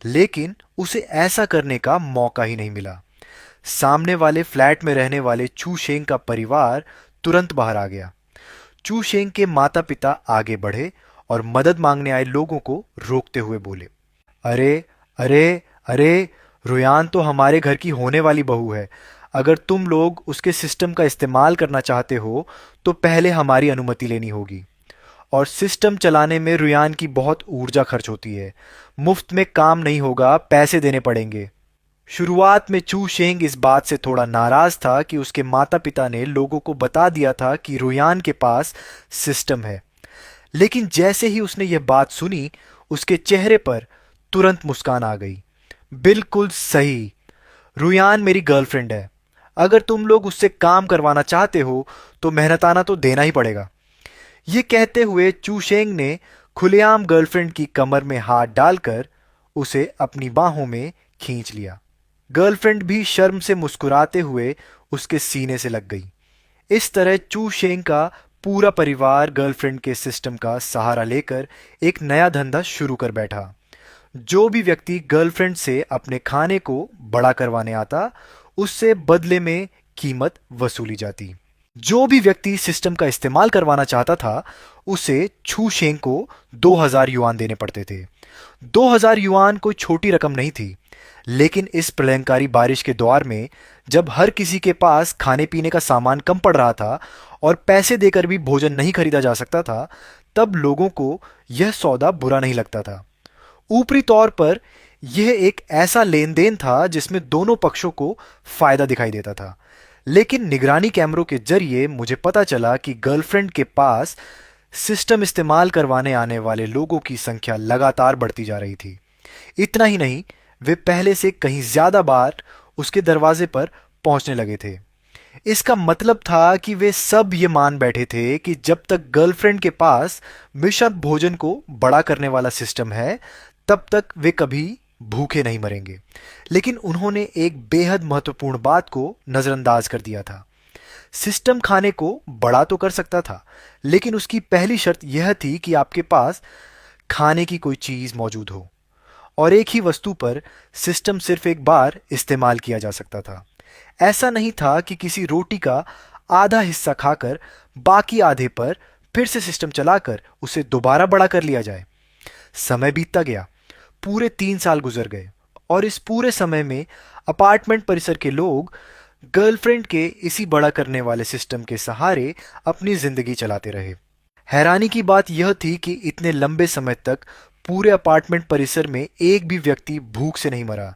लेकिन उसे ऐसा करने का मौका ही नहीं मिला। सामने वाले फ्लैट में रहने वाले चू शेंग का परिवार तुरंत बाहर आ गया। चू शेंग के माता पिता आगे बढ़े और मदद मांगने आए लोगों को रोकते हुए बोले, अरे अरे अरे, रुयान तो हमारे घर की होने वाली बहू है। अगर तुम लोग उसके सिस्टम का इस्तेमाल करना चाहते हो तो पहले हमारी अनुमति लेनी होगी। और सिस्टम चलाने में रुयान की बहुत ऊर्जा खर्च होती है। मुफ्त में काम नहीं होगा, पैसे देने पड़ेंगे। शुरुआत में चू शेंग इस बात से थोड़ा नाराज था कि उसके माता पिता ने लोगों को बता दिया था कि रुयान के पास सिस्टम है। लेकिन जैसे ही उसने यह बात सुनी, उसके चेहरे पर तुरंत मुस्कान आ गई। बिल्कुल सही, रुयान मेरी गर्लफ्रेंड है। अगर तुम लोग उससे काम करवाना चाहते हो तो मेहनताना तो देना ही पड़ेगा। ये कहते हुए चू शेंग ने खुलेआम गर्लफ्रेंड की कमर में हाथ डालकर उसे अपनी बाहों में खींच लिया। गर्लफ्रेंड भी शर्म से मुस्कुराते हुए उसके सीने से लग गई। इस तरह चू शेंग का पूरा परिवार गर्लफ्रेंड के सिस्टम का सहारा लेकर एक नया धंधा शुरू कर बैठा। जो भी व्यक्ति गर्लफ्रेंड से अपने खाने को बड़ा करवाने आता, उससे बदले में कीमत वसूली जाती। जो भी व्यक्ति सिस्टम का इस्तेमाल करवाना चाहता था, उसे छू शेंग को 2000 युआन देने पड़ते थे। 2000 युआन कोई छोटी रकम नहीं थी, लेकिन इस प्रलयंकारी बारिश के दौर में जब हर किसी के पास खाने पीने का सामान कम पड़ रहा था और पैसे देकर भी भोजन नहीं खरीदा जा सकता था, तब लोगों को यह सौदा बुरा नहीं लगता था। ऊपरी तौर पर यह एक ऐसा लेन देन था जिसमें दोनों पक्षों को फायदा दिखाई देता था। लेकिन निगरानी कैमरों के जरिए मुझे पता चला कि गर्लफ्रेंड के पास सिस्टम इस्तेमाल करवाने आने वाले लोगों की संख्या लगातार बढ़ती जा रही थी। इतना ही नहीं, वे पहले से कहीं ज्यादा बार उसके दरवाजे पर पहुंचने लगे थे। इसका मतलब था कि वे सब ये मान बैठे थे कि जब तक गर्लफ्रेंड के पास मिशन भोजन को बड़ा करने वाला सिस्टम है, तब तक वे कभी भूखे नहीं मरेंगे। लेकिन उन्होंने एक बेहद महत्वपूर्ण बात को नजरअंदाज कर दिया था। सिस्टम खाने को बड़ा तो कर सकता था, लेकिन उसकी पहली शर्त यह थी कि आपके पास खाने की कोई चीज मौजूद हो। और एक ही वस्तु पर सिस्टम सिर्फ एक बार इस्तेमाल किया जा सकता था। ऐसा नहीं था कि किसी रोटी का आधा हिस्सा खाकर बाकी आधे पर फिर से सिस्टम चलाकर उसे दोबारा बड़ा कर लिया जाए। समय बीतता गया। पूरे 3 साल गुजर गए और इस पूरे समय में अपार्टमेंट परिसर के लोग गर्लफ्रेंड के इसी बड़ा करने वाले सिस्टम के सहारे अपनी जिंदगी चलाते रहे। हैरानी की बात यह थी कि इतने लंबे समय तक पूरे अपार्टमेंट परिसर में एक भी व्यक्ति भूख से नहीं मरा।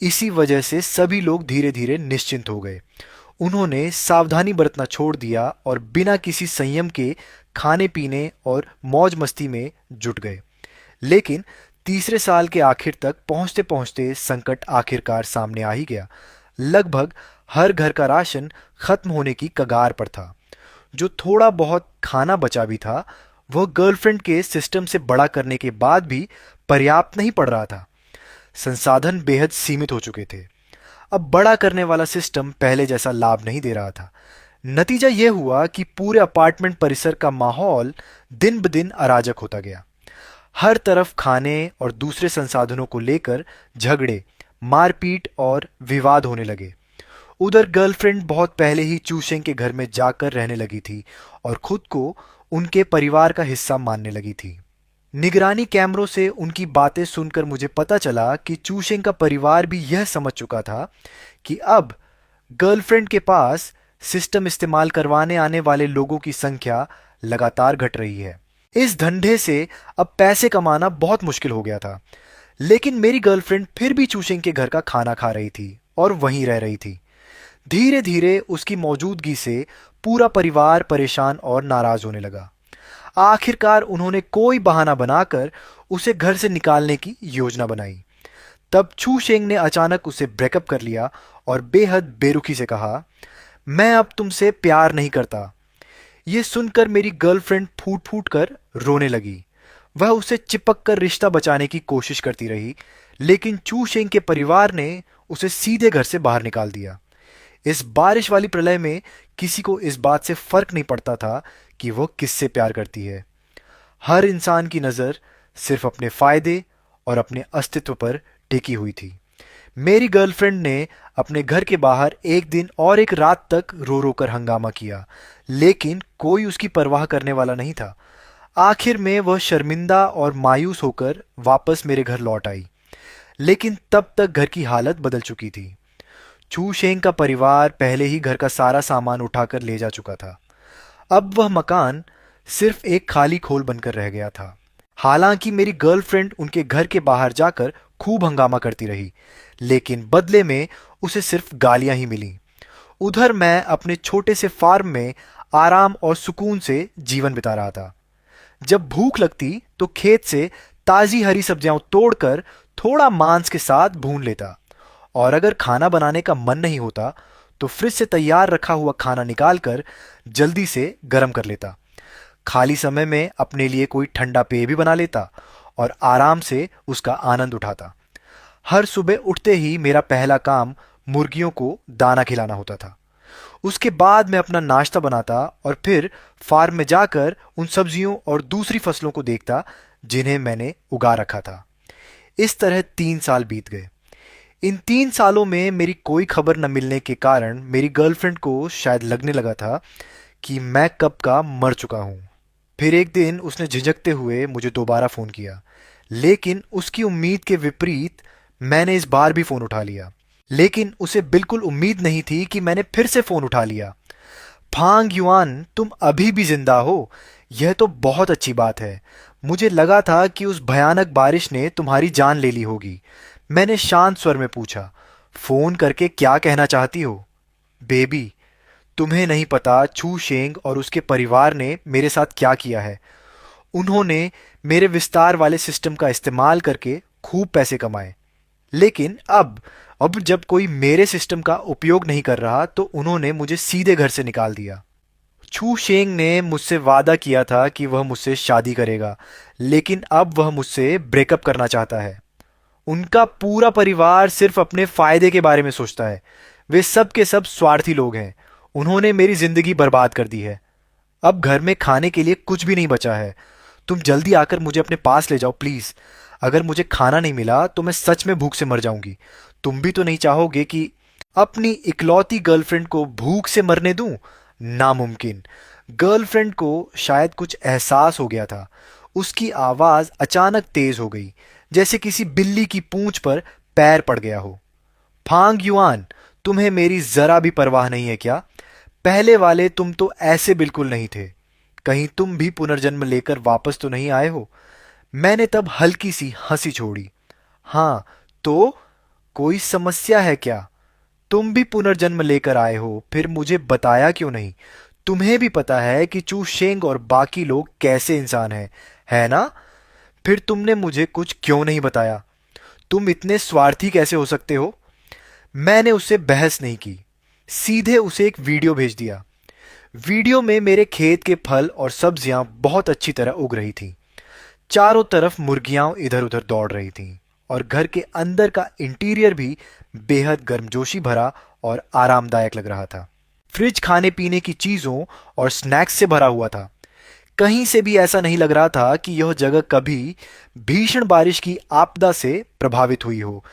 इसी वजह से सभी लोग धीरे धीरे निश्चिंत हो गए। उन्होंने सावधानी बरतना छोड़ दिया और बिना किसी संयम के खाने पीने और मौज मस्ती में जुट गए। लेकिन तीसरे साल के आखिर तक पहुंचते पहुंचते संकट आखिरकार सामने आ ही गया। लगभग हर घर का राशन खत्म होने की कगार पर था। जो थोड़ा बहुत खाना बचा भी था, वह गर्लफ्रेंड के सिस्टम से बड़ा करने के बाद भी पर्याप्त नहीं पड़ रहा था। संसाधन बेहद सीमित हो चुके थे। अब बड़ा करने वाला सिस्टम पहले जैसा लाभ नहीं दे रहा था। नतीजा यह हुआ कि पूरे अपार्टमेंट परिसर का माहौल दिन ब दिन अराजक होता गया। हर तरफ खाने और दूसरे संसाधनों को लेकर झगड़े, मारपीट और विवाद होने लगे। उधर गर्लफ्रेंड बहुत पहले ही चूशेंग के घर में जाकर रहने लगी थी और खुद को उनके परिवार का हिस्सा मानने लगी थी। निगरानी कैमरों से उनकी बातें सुनकर मुझे पता चला कि चूशेंग का परिवार भी यह समझ चुका था कि अब गर्लफ्रेंड के पास सिस्टम इस्तेमाल करवाने आने वाले लोगों की संख्या लगातार घट रही है। इस धंधे से अब पैसे कमाना बहुत मुश्किल हो गया था। लेकिन मेरी गर्लफ्रेंड फिर भी चूशेंग के घर का खाना खा रही थी और वहीं रह रही थी। धीरे धीरे उसकी मौजूदगी से पूरा परिवार परेशान और नाराज होने लगा। आखिरकार उन्होंने कोई बहाना बनाकर उसे घर से निकालने की योजना बनाई। तब छू शेंग ने अचानक उसे ब्रेकअप कर लिया और बेहद बेरुखी से कहा, मैं अब तुमसे प्यार नहीं करता। ये सुनकर मेरी गर्लफ्रेंड फूट फूट कर रोने लगी। वह उसे चिपक कर रिश्ता बचाने की कोशिश करती रही, लेकिन चू शेंग के परिवार ने उसे सीधे घर से बाहर निकाल दिया। इस बारिश वाली प्रलय में किसी को इस बात से फर्क नहीं पड़ता था कि वो किससे प्यार करती है। हर इंसान की नज़र सिर्फ अपने फायदे और अपने अस्तित्व पर टिकी हुई थी। मेरी गर्लफ्रेंड ने अपने घर के बाहर एक दिन और एक रात तक रो रो कर हंगामा किया, लेकिन कोई उसकी परवाह करने वाला नहीं था। आखिर में वह शर्मिंदा और मायूस होकर वापस मेरे घर लौट आई, लेकिन तब तक घर की हालत बदल चुकी थी। चू शेंग का परिवार पहले ही घर का सारा सामान उठाकर ले जा चुका था। अब वह मकान सिर्फ एक खाली खोल बनकर रह गया था। हालांकि मेरी गर्लफ्रेंड उनके घर के बाहर जाकर खूब हंगामा करती रही, लेकिन बदले में उसे सिर्फ गालियां ही मिली। उधर मैं अपने छोटे से फार्म में आराम और सुकून से जीवन बिता रहा था। जब भूख लगती तो खेत से ताजी हरी सब्जियां तोड़कर थोड़ा मांस के साथ भून लेता, और अगर खाना बनाने का मन नहीं होता तो फ्रिज से तैयार रखा हुआ खाना निकालकर जल्दी से गर्म कर लेता। खाली समय में अपने लिए कोई ठंडा पेय भी बना लेता और आराम से उसका आनंद उठाता। हर सुबह उठते ही मेरा पहला काम मुर्गियों को दाना खिलाना होता था। उसके बाद मैं अपना नाश्ता बनाता और फिर फार्म में जाकर उन सब्जियों और दूसरी फसलों को देखता जिन्हें मैंने उगा रखा था। इस तरह 3 साल बीत गए। इन 3 सालों में मेरी कोई खबर न मिलने के कारण मेरी गर्लफ्रेंड को शायद लगने लगा था कि मैं कब का मर चुका हूं। फिर एक दिन उसने झिझकते हुए मुझे दोबारा फ़ोन किया, लेकिन उसकी उम्मीद के विपरीत मैंने इस बार भी फ़ोन उठा लिया। लेकिन उसे बिल्कुल उम्मीद नहीं थी कि मैंने फिर से फ़ोन उठा लिया। फांग युआन, तुम अभी भी जिंदा हो, यह तो बहुत अच्छी बात है। मुझे लगा था कि उस भयानक बारिश ने तुम्हारी जान ले ली होगी। मैंने शांत स्वर में पूछा, फोन करके क्या कहना चाहती हो? बेबी, तुम्हें नहीं पता छू शेंग और उसके परिवार ने मेरे साथ क्या किया है। उन्होंने मेरे विस्तार वाले सिस्टम का इस्तेमाल करके खूब पैसे कमाए, लेकिन अब जब कोई मेरे सिस्टम का उपयोग नहीं कर रहा तो उन्होंने मुझे सीधे घर से निकाल दिया। छू शेंग ने मुझसे वादा किया था कि वह मुझसे शादी करेगा, लेकिन अब वह मुझसे ब्रेकअप करना चाहता है। उनका पूरा परिवार सिर्फ अपने फायदे के बारे में सोचता है। वे सब के सब स्वार्थी लोग हैं। उन्होंने मेरी जिंदगी बर्बाद कर दी है। अब घर में खाने के लिए कुछ भी नहीं बचा है। तुम जल्दी आकर मुझे अपने पास ले जाओ प्लीज। अगर मुझे खाना नहीं मिला तो मैं सच में भूख से मर जाऊंगी। तुम भी तो नहीं चाहोगे कि अपनी इकलौती गर्लफ्रेंड को भूख से मरने दूं? नामुमकिन। गर्लफ्रेंड को शायद कुछ एहसास हो गया था। उसकी आवाज अचानक तेज हो गई, जैसे किसी बिल्ली की पूंछ पर पैर पड़ गया हो। फांग युआन, तुम्हें मेरी जरा भी परवाह नहीं है क्या? पहले वाले तुम तो ऐसे बिल्कुल नहीं थे। कहीं तुम भी पुनर्जन्म लेकर वापस तो नहीं आए हो? मैंने तब हल्की सी हंसी छोड़ी। हाँ, तो कोई समस्या है क्या? तुम भी पुनर्जन्म लेकर आए हो, फिर मुझे बताया क्यों नहीं? तुम्हें भी पता है कि चू शेंग और बाकी लोग कैसे इंसान हैं, है ना? फिर तुमने मुझे कुछ क्यों नहीं बताया? तुम इतने स्वार्थी कैसे हो सकते हो? मैंने उससे बहस नहीं की, सीधे उसे एक वीडियो भेज दिया। वीडियो में मेरे खेत के फल और सब्जियां बहुत अच्छी तरह उग रही थीं। चारों तरफ मुर्गियां इधर उधर दौड़ रही थीं और घर के अंदर का इंटीरियर भी बेहद गर्मजोशी भरा और आरामदायक लग रहा था। फ्रिज खाने पीने की चीजों और स्नैक्स से भरा हुआ था। कहीं से भी ऐसा नहीं लग रहा था कि यह जगह कभी भीषण बारिश की आपदा से प्रभावित हुई हो।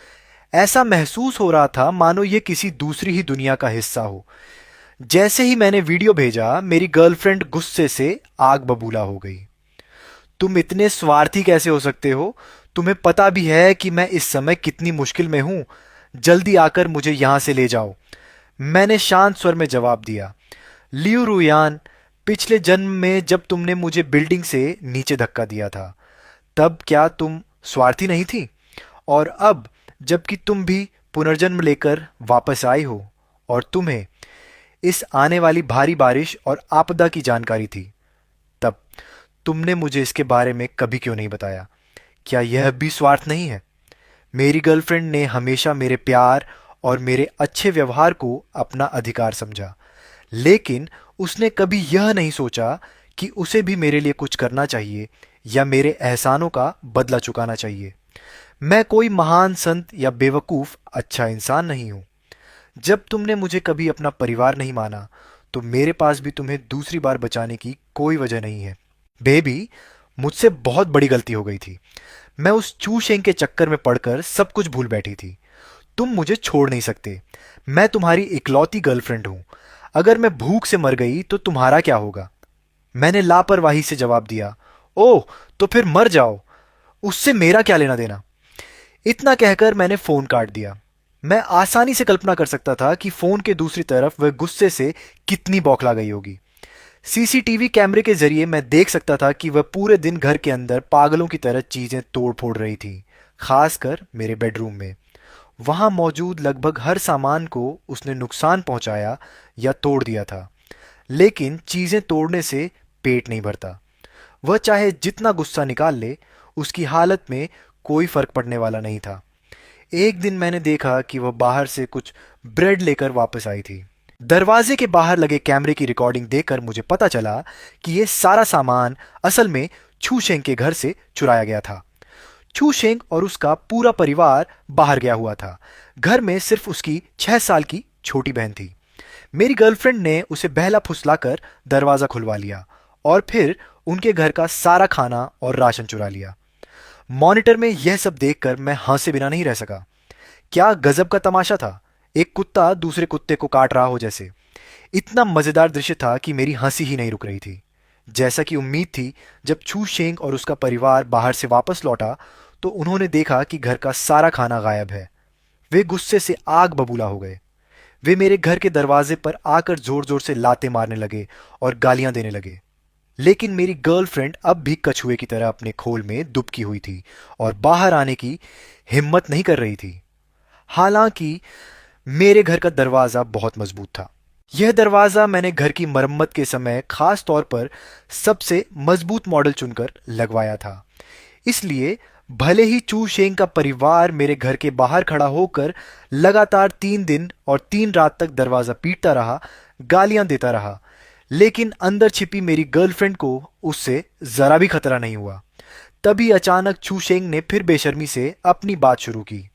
ऐसा महसूस हो रहा था मानो यह किसी दूसरी ही दुनिया का हिस्सा हो। जैसे ही मैंने वीडियो भेजा, मेरी गर्लफ्रेंड गुस्से से आग बबूला हो गई। तुम इतने स्वार्थी कैसे हो सकते हो? तुम्हें पता भी है कि मैं इस समय कितनी मुश्किल में हूं। जल्दी आकर मुझे यहां से ले जाओ। मैंने शांत स्वर में जवाब दिया। लियू रुयान, पिछले जन्म में जब तुमने मुझे बिल्डिंग से नीचे धक्का दिया था, तब क्या तुम स्वार्थी नहीं थी? और अब जबकि तुम भी पुनर्जन्म लेकर वापस आई हो और तुम्हें इस आने वाली भारी बारिश और आपदा की जानकारी थी, तब तुमने मुझे इसके बारे में कभी क्यों नहीं बताया? क्या यह भी स्वार्थ नहीं है? मेरी गर्लफ्रेंड ने हमेशा मेरे प्यार और मेरे अच्छे व्यवहार को अपना अधिकार समझा, लेकिन उसने कभी यह नहीं सोचा कि उसे भी मेरे लिए कुछ करना चाहिए या मेरे एहसानों का बदला चुकाना चाहिए। मैं कोई महान संत या बेवकूफ़ अच्छा इंसान नहीं हूं। जब तुमने मुझे कभी अपना परिवार नहीं माना, तो मेरे पास भी तुम्हें दूसरी बार बचाने की कोई वजह नहीं है। बेबी, मुझसे बहुत बड़ी गलती हो गई थी। मैं उस चूशेंग के चक्कर में पड़कर सब कुछ भूल बैठी थी। तुम मुझे छोड़ नहीं सकते। मैं तुम्हारी इकलौती गर्लफ्रेंड हूं। अगर मैं भूख से मर गई तो तुम्हारा क्या होगा? मैंने लापरवाही से जवाब दिया। ओह, तो फिर मर जाओ, उससे मेरा क्या लेना देना? इतना कहकर मैंने फोन काट दिया। मैं आसानी से कल्पना कर सकता था कि फोन के दूसरी तरफ वह गुस्से से कितनी बौखला गई होगी। सीसीटीवी कैमरे के जरिए मैं देख सकता था कि वह पूरे दिन घर के अंदर पागलों की तरह चीजें तोड़ फोड़ रही थी, खासकर मेरे बेडरूम में। वहां मौजूद लगभग हर सामान को उसने नुकसान पहुंचाया या तोड़ दिया था, लेकिन चीजें तोड़ने से पेट नहीं भरता। वह चाहे जितना गुस्सा निकाल ले, उसकी हालत में कोई फर्क पड़ने वाला नहीं था। एक दिन मैंने देखा कि वह बाहर से कुछ ब्रेड लेकर वापस आई थी। दरवाजे के बाहर लगे कैमरे की रिकॉर्डिंग देखकर मुझे पता चला कि यह सारा सामान असल में छूशेंग के घर से चुराया गया था। छूशेंग और उसका पूरा परिवार बाहर गया हुआ था। घर में सिर्फ उसकी 6 साल की छोटी बहन थी। मेरी गर्लफ्रेंड ने उसे बहला फुसलाकर दरवाजा खुलवा लिया और फिर उनके घर का सारा खाना और राशन चुरा लिया। मॉनिटर में यह सब देखकर मैं हंसे बिना नहीं रह सका। क्या गजब का तमाशा था! एक कुत्ता दूसरे कुत्ते को काट रहा हो जैसे। इतना मजेदार दृश्य था कि मेरी हंसी ही नहीं रुक रही थी। जैसा कि उम्मीद थी, जब छू शेंग और उसका परिवार बाहर से वापस लौटा तो उन्होंने देखा कि घर का सारा खाना गायब है। वे गुस्से से आग बबूला हो गए। वे मेरे घर के दरवाजे पर आकर जोर जोर से लाते मारने लगे और गालियां देने लगे। लेकिन मेरी गर्लफ्रेंड अब भी कछुए की तरह अपने खोल में दुबकी हुई थी और बाहर आने की हिम्मत नहीं कर रही थी। हालांकि मेरे घर का दरवाजा बहुत मजबूत था। यह दरवाजा मैंने घर की मरम्मत के समय खास तौर पर सबसे मजबूत मॉडल चुनकर लगवाया था। इसलिए भले ही चू शेंग का परिवार मेरे घर के बाहर खड़ा होकर लगातार 3 दिन और 3 रात तक दरवाजा पीटता रहा, गालियां देता रहा, लेकिन अंदर छिपी मेरी गर्लफ्रेंड को उससे जरा भी खतरा नहीं हुआ। तभी अचानक चू शेंग ने फिर बेशर्मी से अपनी बात शुरू की।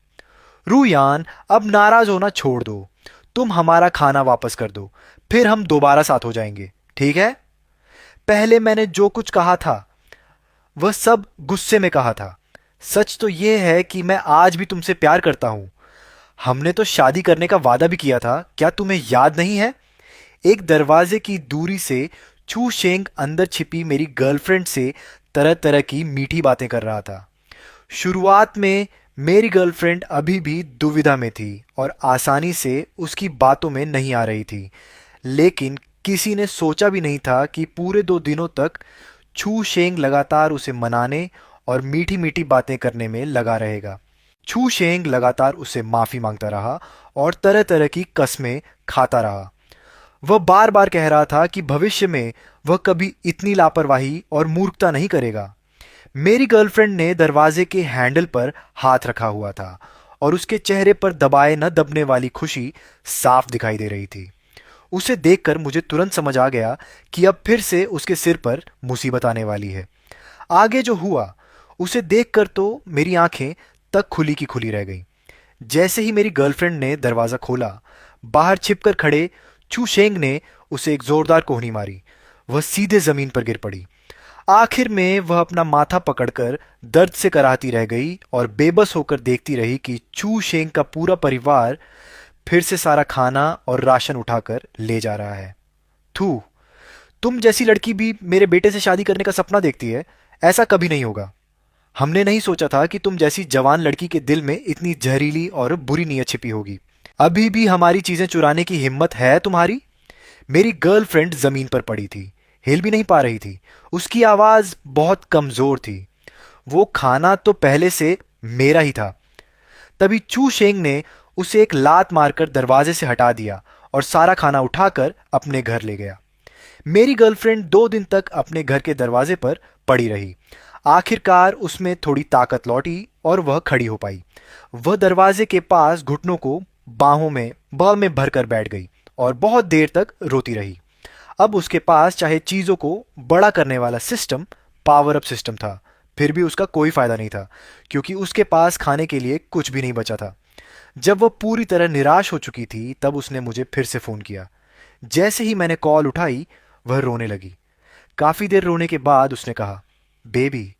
रूयान, अब नाराज होना छोड़ दो। तुम हमारा खाना वापस कर दो, फिर हम दोबारा साथ हो जाएंगे, ठीक है? पहले मैंने जो कुछ कहा था वह सब गुस्से में कहा था। सच तो यह है कि मैं आज भी तुमसे प्यार करता हूं। हमने तो शादी करने का वादा भी किया था, क्या तुम्हें याद नहीं है? एक दरवाजे की दूरी से छू शेंग अंदर छिपी मेरी गर्लफ्रेंड से तरह तरह की मीठी बातें कर रहा था। शुरुआत में मेरी गर्लफ्रेंड अभी भी दुविधा में थी और आसानी से उसकी बातों में नहीं आ रही थी, लेकिन किसी ने सोचा भी नहीं था कि पूरे 2 दिनों तक छू शेंग लगातार उसे मनाने और मीठी मीठी बातें करने में लगा रहेगा। छू शेंग लगातार उससे माफी मांगता रहा और तरह तरह की कस्में खाता रहा। वह बार बार कह रहा था कि भविष्य में वह कभी इतनी लापरवाही और मूर्खता नहीं करेगा। मेरी गर्लफ्रेंड ने दरवाजे के हैंडल पर हाथ रखा हुआ था और उसके चेहरे पर दबाए न दबने वाली खुशी साफ दिखाई दे रही थी। उसे देखकर मुझे तुरंत समझ आ गया कि अब फिर से उसके सिर पर मुसीबत आने वाली है। आगे जो हुआ उसे देखकर तो मेरी आंखें तक खुली की खुली रह गईं। जैसे ही मेरी गर्लफ्रेंड ने दरवाज़ा खोला, बाहर छिपकर खड़े चू शेंग ने उसे एक जोरदार कोहनी मारी। वह सीधे जमीन पर गिर पड़ी। आखिर में वह अपना माथा पकड़कर दर्द से कराहती रह गई और बेबस होकर देखती रही कि चू शेंग का पूरा परिवार फिर से सारा खाना और राशन उठाकर ले जा रहा है। थू, तुम जैसी लड़की भी मेरे बेटे से शादी करने का सपना देखती है? ऐसा कभी नहीं होगा। हमने नहीं सोचा था कि तुम जैसी जवान लड़की के दिल में इतनी जहरीली और बुरी नीयत छिपी होगी। अभी भी हमारी चीजें चुराने की हिम्मत है तुम्हारी? मेरी गर्लफ्रेंड जमीन पर पड़ी थी, हिल भी नहीं पा रही थी। उसकी आवाज बहुत कमजोर थी। वो खाना तो पहले से मेरा ही था। तभी चू शेंग ने उसे एक लात मारकर दरवाजे से हटा दिया और सारा खाना उठाकर अपने घर ले गया। मेरी गर्लफ्रेंड 2 दिन तक अपने घर के दरवाजे पर पड़ी रही। आखिरकार उसमें थोड़ी ताकत लौटी और वह खड़ी हो पाई। वह दरवाजे के पास घुटनों को बाहों में बॉल में भरकर बैठ गई और बहुत देर तक रोती रही। अब उसके पास चाहे चीजों को बड़ा करने वाला सिस्टम, पावर अप सिस्टम था, फिर भी उसका कोई फायदा नहीं था, क्योंकि उसके पास खाने के लिए कुछ भी नहीं बचा था। जब वह पूरी तरह निराश हो चुकी थी, तब उसने मुझे फिर से फोन किया। जैसे ही मैंने कॉल उठाई, वह रोने लगी। काफी देर रोने के बाद उसने कहा, बेबी,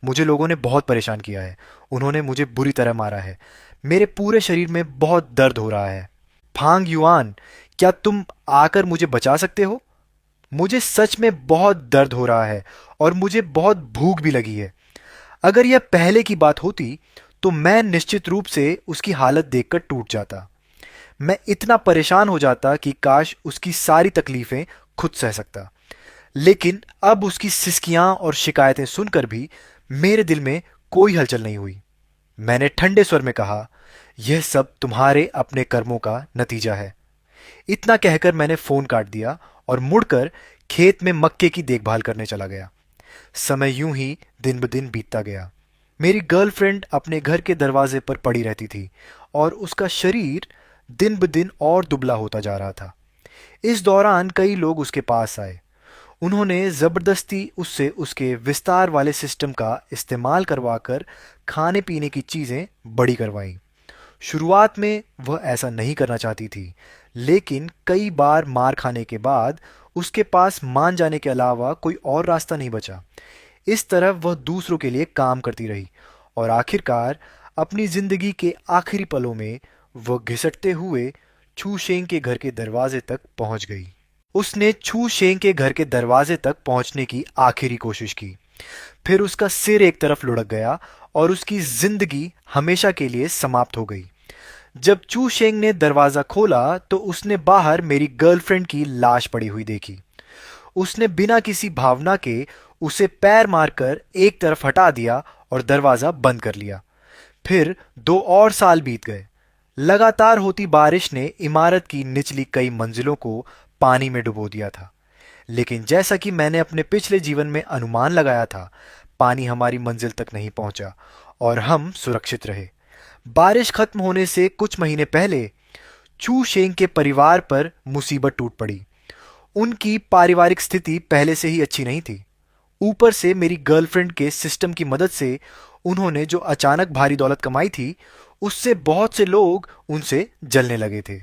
मुझे लोगों ने बहुत परेशान किया है। उन्होंने मुझे बुरी तरह मारा है। मेरे पूरे शरीर में बहुत दर्द हो रहा है। फांग युआन, क्या तुम आकर मुझे बचा सकते हो? मुझे सच में बहुत दर्द हो रहा है और मुझे बहुत भूख भी लगी है। अगर यह पहले की बात होती तो मैं निश्चित रूप से उसकी हालत देखकर टूट जाता। मैं इतना परेशान हो जाता कि काश उसकी सारी तकलीफें खुद सह सकता। लेकिन अब उसकी सिसकियां और शिकायतें सुनकर भी मेरे दिल में कोई हलचल नहीं हुई। मैंने ठंडे स्वर में कहा, यह सब तुम्हारे अपने कर्मों का नतीजा है। इतना कहकर मैंने फोन काट दिया और मुड़कर खेत में मक्के की देखभाल करने चला गया। समय यूं ही दिन ब दिन बीतता गया। मेरी गर्लफ्रेंड अपने घर के दरवाजे पर पड़ी रहती थी और उसका शरीर दिन ब दिन और दुबला होता जा रहा था। इस दौरान कई लोग उसके पास आए। उन्होंने जबरदस्ती उससे उसके विस्तार वाले सिस्टम का इस्तेमाल करवाकर खाने पीने की चीजें बड़ी करवाईं। शुरुआत में वह ऐसा नहीं करना चाहती थी, लेकिन कई बार मार खाने के बाद उसके पास मान जाने के अलावा कोई और रास्ता नहीं बचा। इस तरह वह दूसरों के लिए काम करती रही और आखिरकार अपनी जिंदगी के आखिरी पलों में वह घिसटते हुए छू शेंग के घर के दरवाजे तक पहुंच गई। उसने छू शेंग के घर के दरवाजे तक पहुंचने की आखिरी कोशिश की। फिर उसका सिर एक तरफ लुढ़क गया और उसकी जिंदगी हमेशा के लिए समाप्त हो गई। जब चू शेंग ने दरवाजा खोला तो उसने बाहर मेरी गर्लफ्रेंड की लाश पड़ी हुई देखी। उसने बिना किसी भावना के उसे पैर मारकर एक तरफ हटा दिया और दरवाजा बंद कर लिया। फिर 2 और साल बीत गए। लगातार होती बारिश ने इमारत की निचली कई मंजिलों को पानी में डुबो दिया था। लेकिन जैसा कि मैंने अपने पिछले जीवन में अनुमान लगाया था, पानी हमारी मंजिल तक नहीं पहुंचा और हम सुरक्षित रहे। बारिश खत्म होने से कुछ महीने पहले चू शेंग के परिवार पर मुसीबत टूट पड़ी। उनकी पारिवारिक स्थिति पहले से ही अच्छी नहीं थी। ऊपर से मेरी गर्लफ्रेंड के सिस्टम की मदद से उन्होंने जो अचानक भारी दौलत कमाई थी, उससे बहुत से लोग उनसे जलने लगे थे।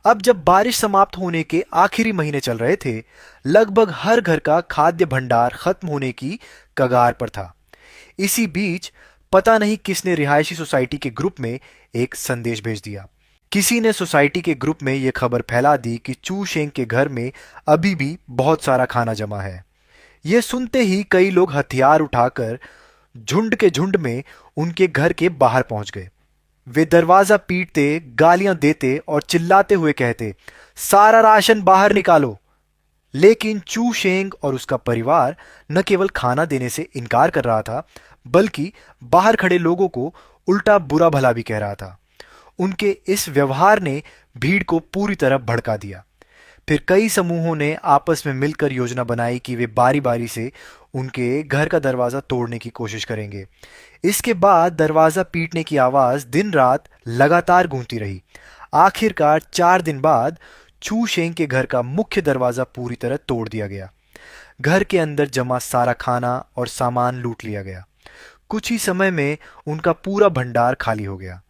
अब जब बारिश समाप्त होने के आखिरी महीने चल रहे थे, लगभग हर घर का खाद्य भंडार खत्म होने की कगार पर था। इसी बीच पता नहीं किसने रिहायशी सोसाइटी के ग्रुप में एक संदेश भेज दिया। किसी ने सोसाइटी के ग्रुप में यह खबर फैला दी कि चू शेंग के घर में अभी भी बहुत सारा खाना जमा है। यह सुनते ही कई लोग हथियार उठाकर झुंड के झुंड में उनके घर के बाहर पहुंच गए। वे दरवाजा पीटते, गालियां देते और चिल्लाते हुए कहते, सारा राशन बाहर निकालो। लेकिन चू शेंग और उसका परिवार न केवल खाना देने से इनकार कर रहा था, बल्कि बाहर खड़े लोगों को उल्टा बुरा भला भी कह रहा था। उनके इस व्यवहार ने भीड़ को पूरी तरह भड़का दिया। फिर कई समूहों ने आपस में मिलकर योजना बनाई कि वे बारी बारी से उनके घर का दरवाज़ा तोड़ने की कोशिश करेंगे। इसके बाद दरवाज़ा पीटने की आवाज़ दिन रात लगातार गूंजती रही। आखिरकार 4 दिन बाद चू शेंग के घर का मुख्य दरवाज़ा पूरी तरह तोड़ दिया गया। घर के अंदर जमा सारा खाना और सामान लूट लिया गया। कुछ ही समय में उनका पूरा भंडार खाली हो गया।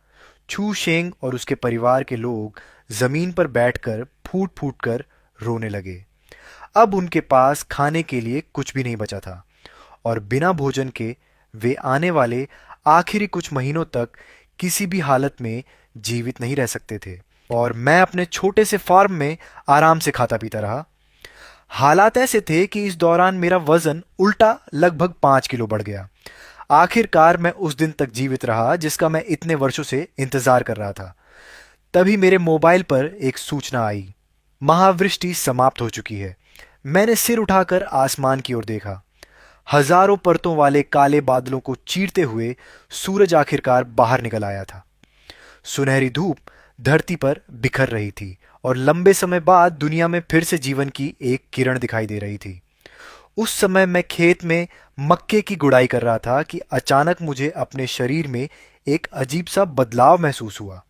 छू शेंग और उसके परिवार के लोग जमीन पर बैठकर फूट फूट कर रोने लगे। अब उनके पास खाने के लिए कुछ भी नहीं बचा था और बिना भोजन के वे आने वाले आखिरी कुछ महीनों तक किसी भी हालत में जीवित नहीं रह सकते थे। और मैं अपने छोटे से फार्म में आराम से खाता पीता रहा। हालात ऐसे थे कि इस दौरान मेरा वजन उल्टा लगभग 5 किलो बढ़ गया। आखिरकार मैं उस दिन तक जीवित रहा जिसका मैं इतने वर्षों से इंतजार कर रहा था। तभी मेरे मोबाइल पर एक सूचना आई, महावृष्टि समाप्त हो चुकी है। मैंने सिर उठाकर आसमान की ओर देखा। हजारों परतों वाले काले बादलों को चीरते हुए सूरज आखिरकार बाहर निकल आया था। सुनहरी धूप धरती पर बिखर रही थी और लंबे समय बाद दुनिया में फिर से जीवन की एक किरण दिखाई दे रही थी। उस समय मैं खेत में मक्के की गुड़ाई कर रहा था कि अचानक मुझे अपने शरीर में एक अजीब सा बदलाव महसूस हुआ।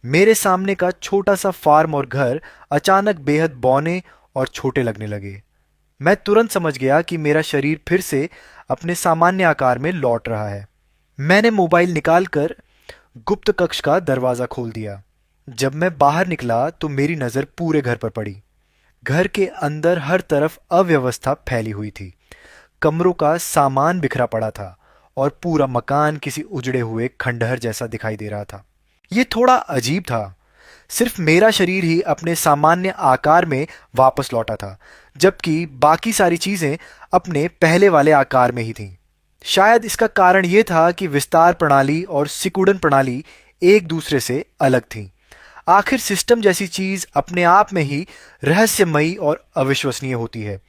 मेरे सामने का छोटा सा फार्म और घर अचानक बेहद बौने और छोटे लगने लगे। मैं तुरंत समझ गया कि मेरा शरीर फिर से अपने सामान्य आकार में लौट रहा है। मैंने मोबाइल निकालकर गुप्त कक्ष का दरवाजा खोल दिया। जब मैं बाहर निकला तो मेरी नजर पूरे घर पर पड़ी। घर के अंदर हर तरफ अव्यवस्था फैली हुई थी। कमरों का सामान बिखरा पड़ा था और पूरा मकान किसी उजड़े हुए खंडहर जैसा दिखाई दे रहा था। ये थोड़ा अजीब था। सिर्फ मेरा शरीर ही अपने सामान्य आकार में वापस लौटा था, जबकि बाकी सारी चीजें अपने पहले वाले आकार में ही थीं। शायद इसका कारण यह था कि विस्तार प्रणाली और सिकुड़न प्रणाली एक दूसरे से अलग थीं। आखिर सिस्टम जैसी चीज अपने आप में ही रहस्यमयी और अविश्वसनीय होती है।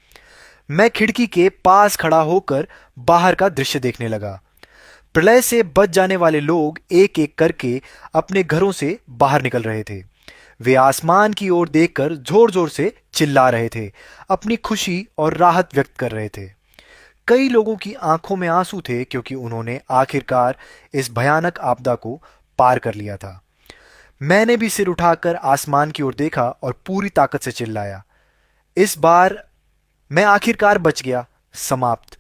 मैं खिड़की के पास खड़ा होकर बाहर का दृश्य देखने लगा। प्रलय से बच जाने वाले लोग एक एक करके अपने घरों से बाहर निकल रहे थे। वे आसमान की ओर देखकर जोर जोर से चिल्ला रहे थे, अपनी खुशी और राहत व्यक्त कर रहे थे। कई लोगों की आंखों में आंसू थे क्योंकि उन्होंने आखिरकार इस भयानक आपदा को पार कर लिया था। मैंने भी सिर उठाकर आसमान की ओर देखा और पूरी ताकत से चिल्लाया, इस बार मैं आखिरकार बच गया। समाप्त।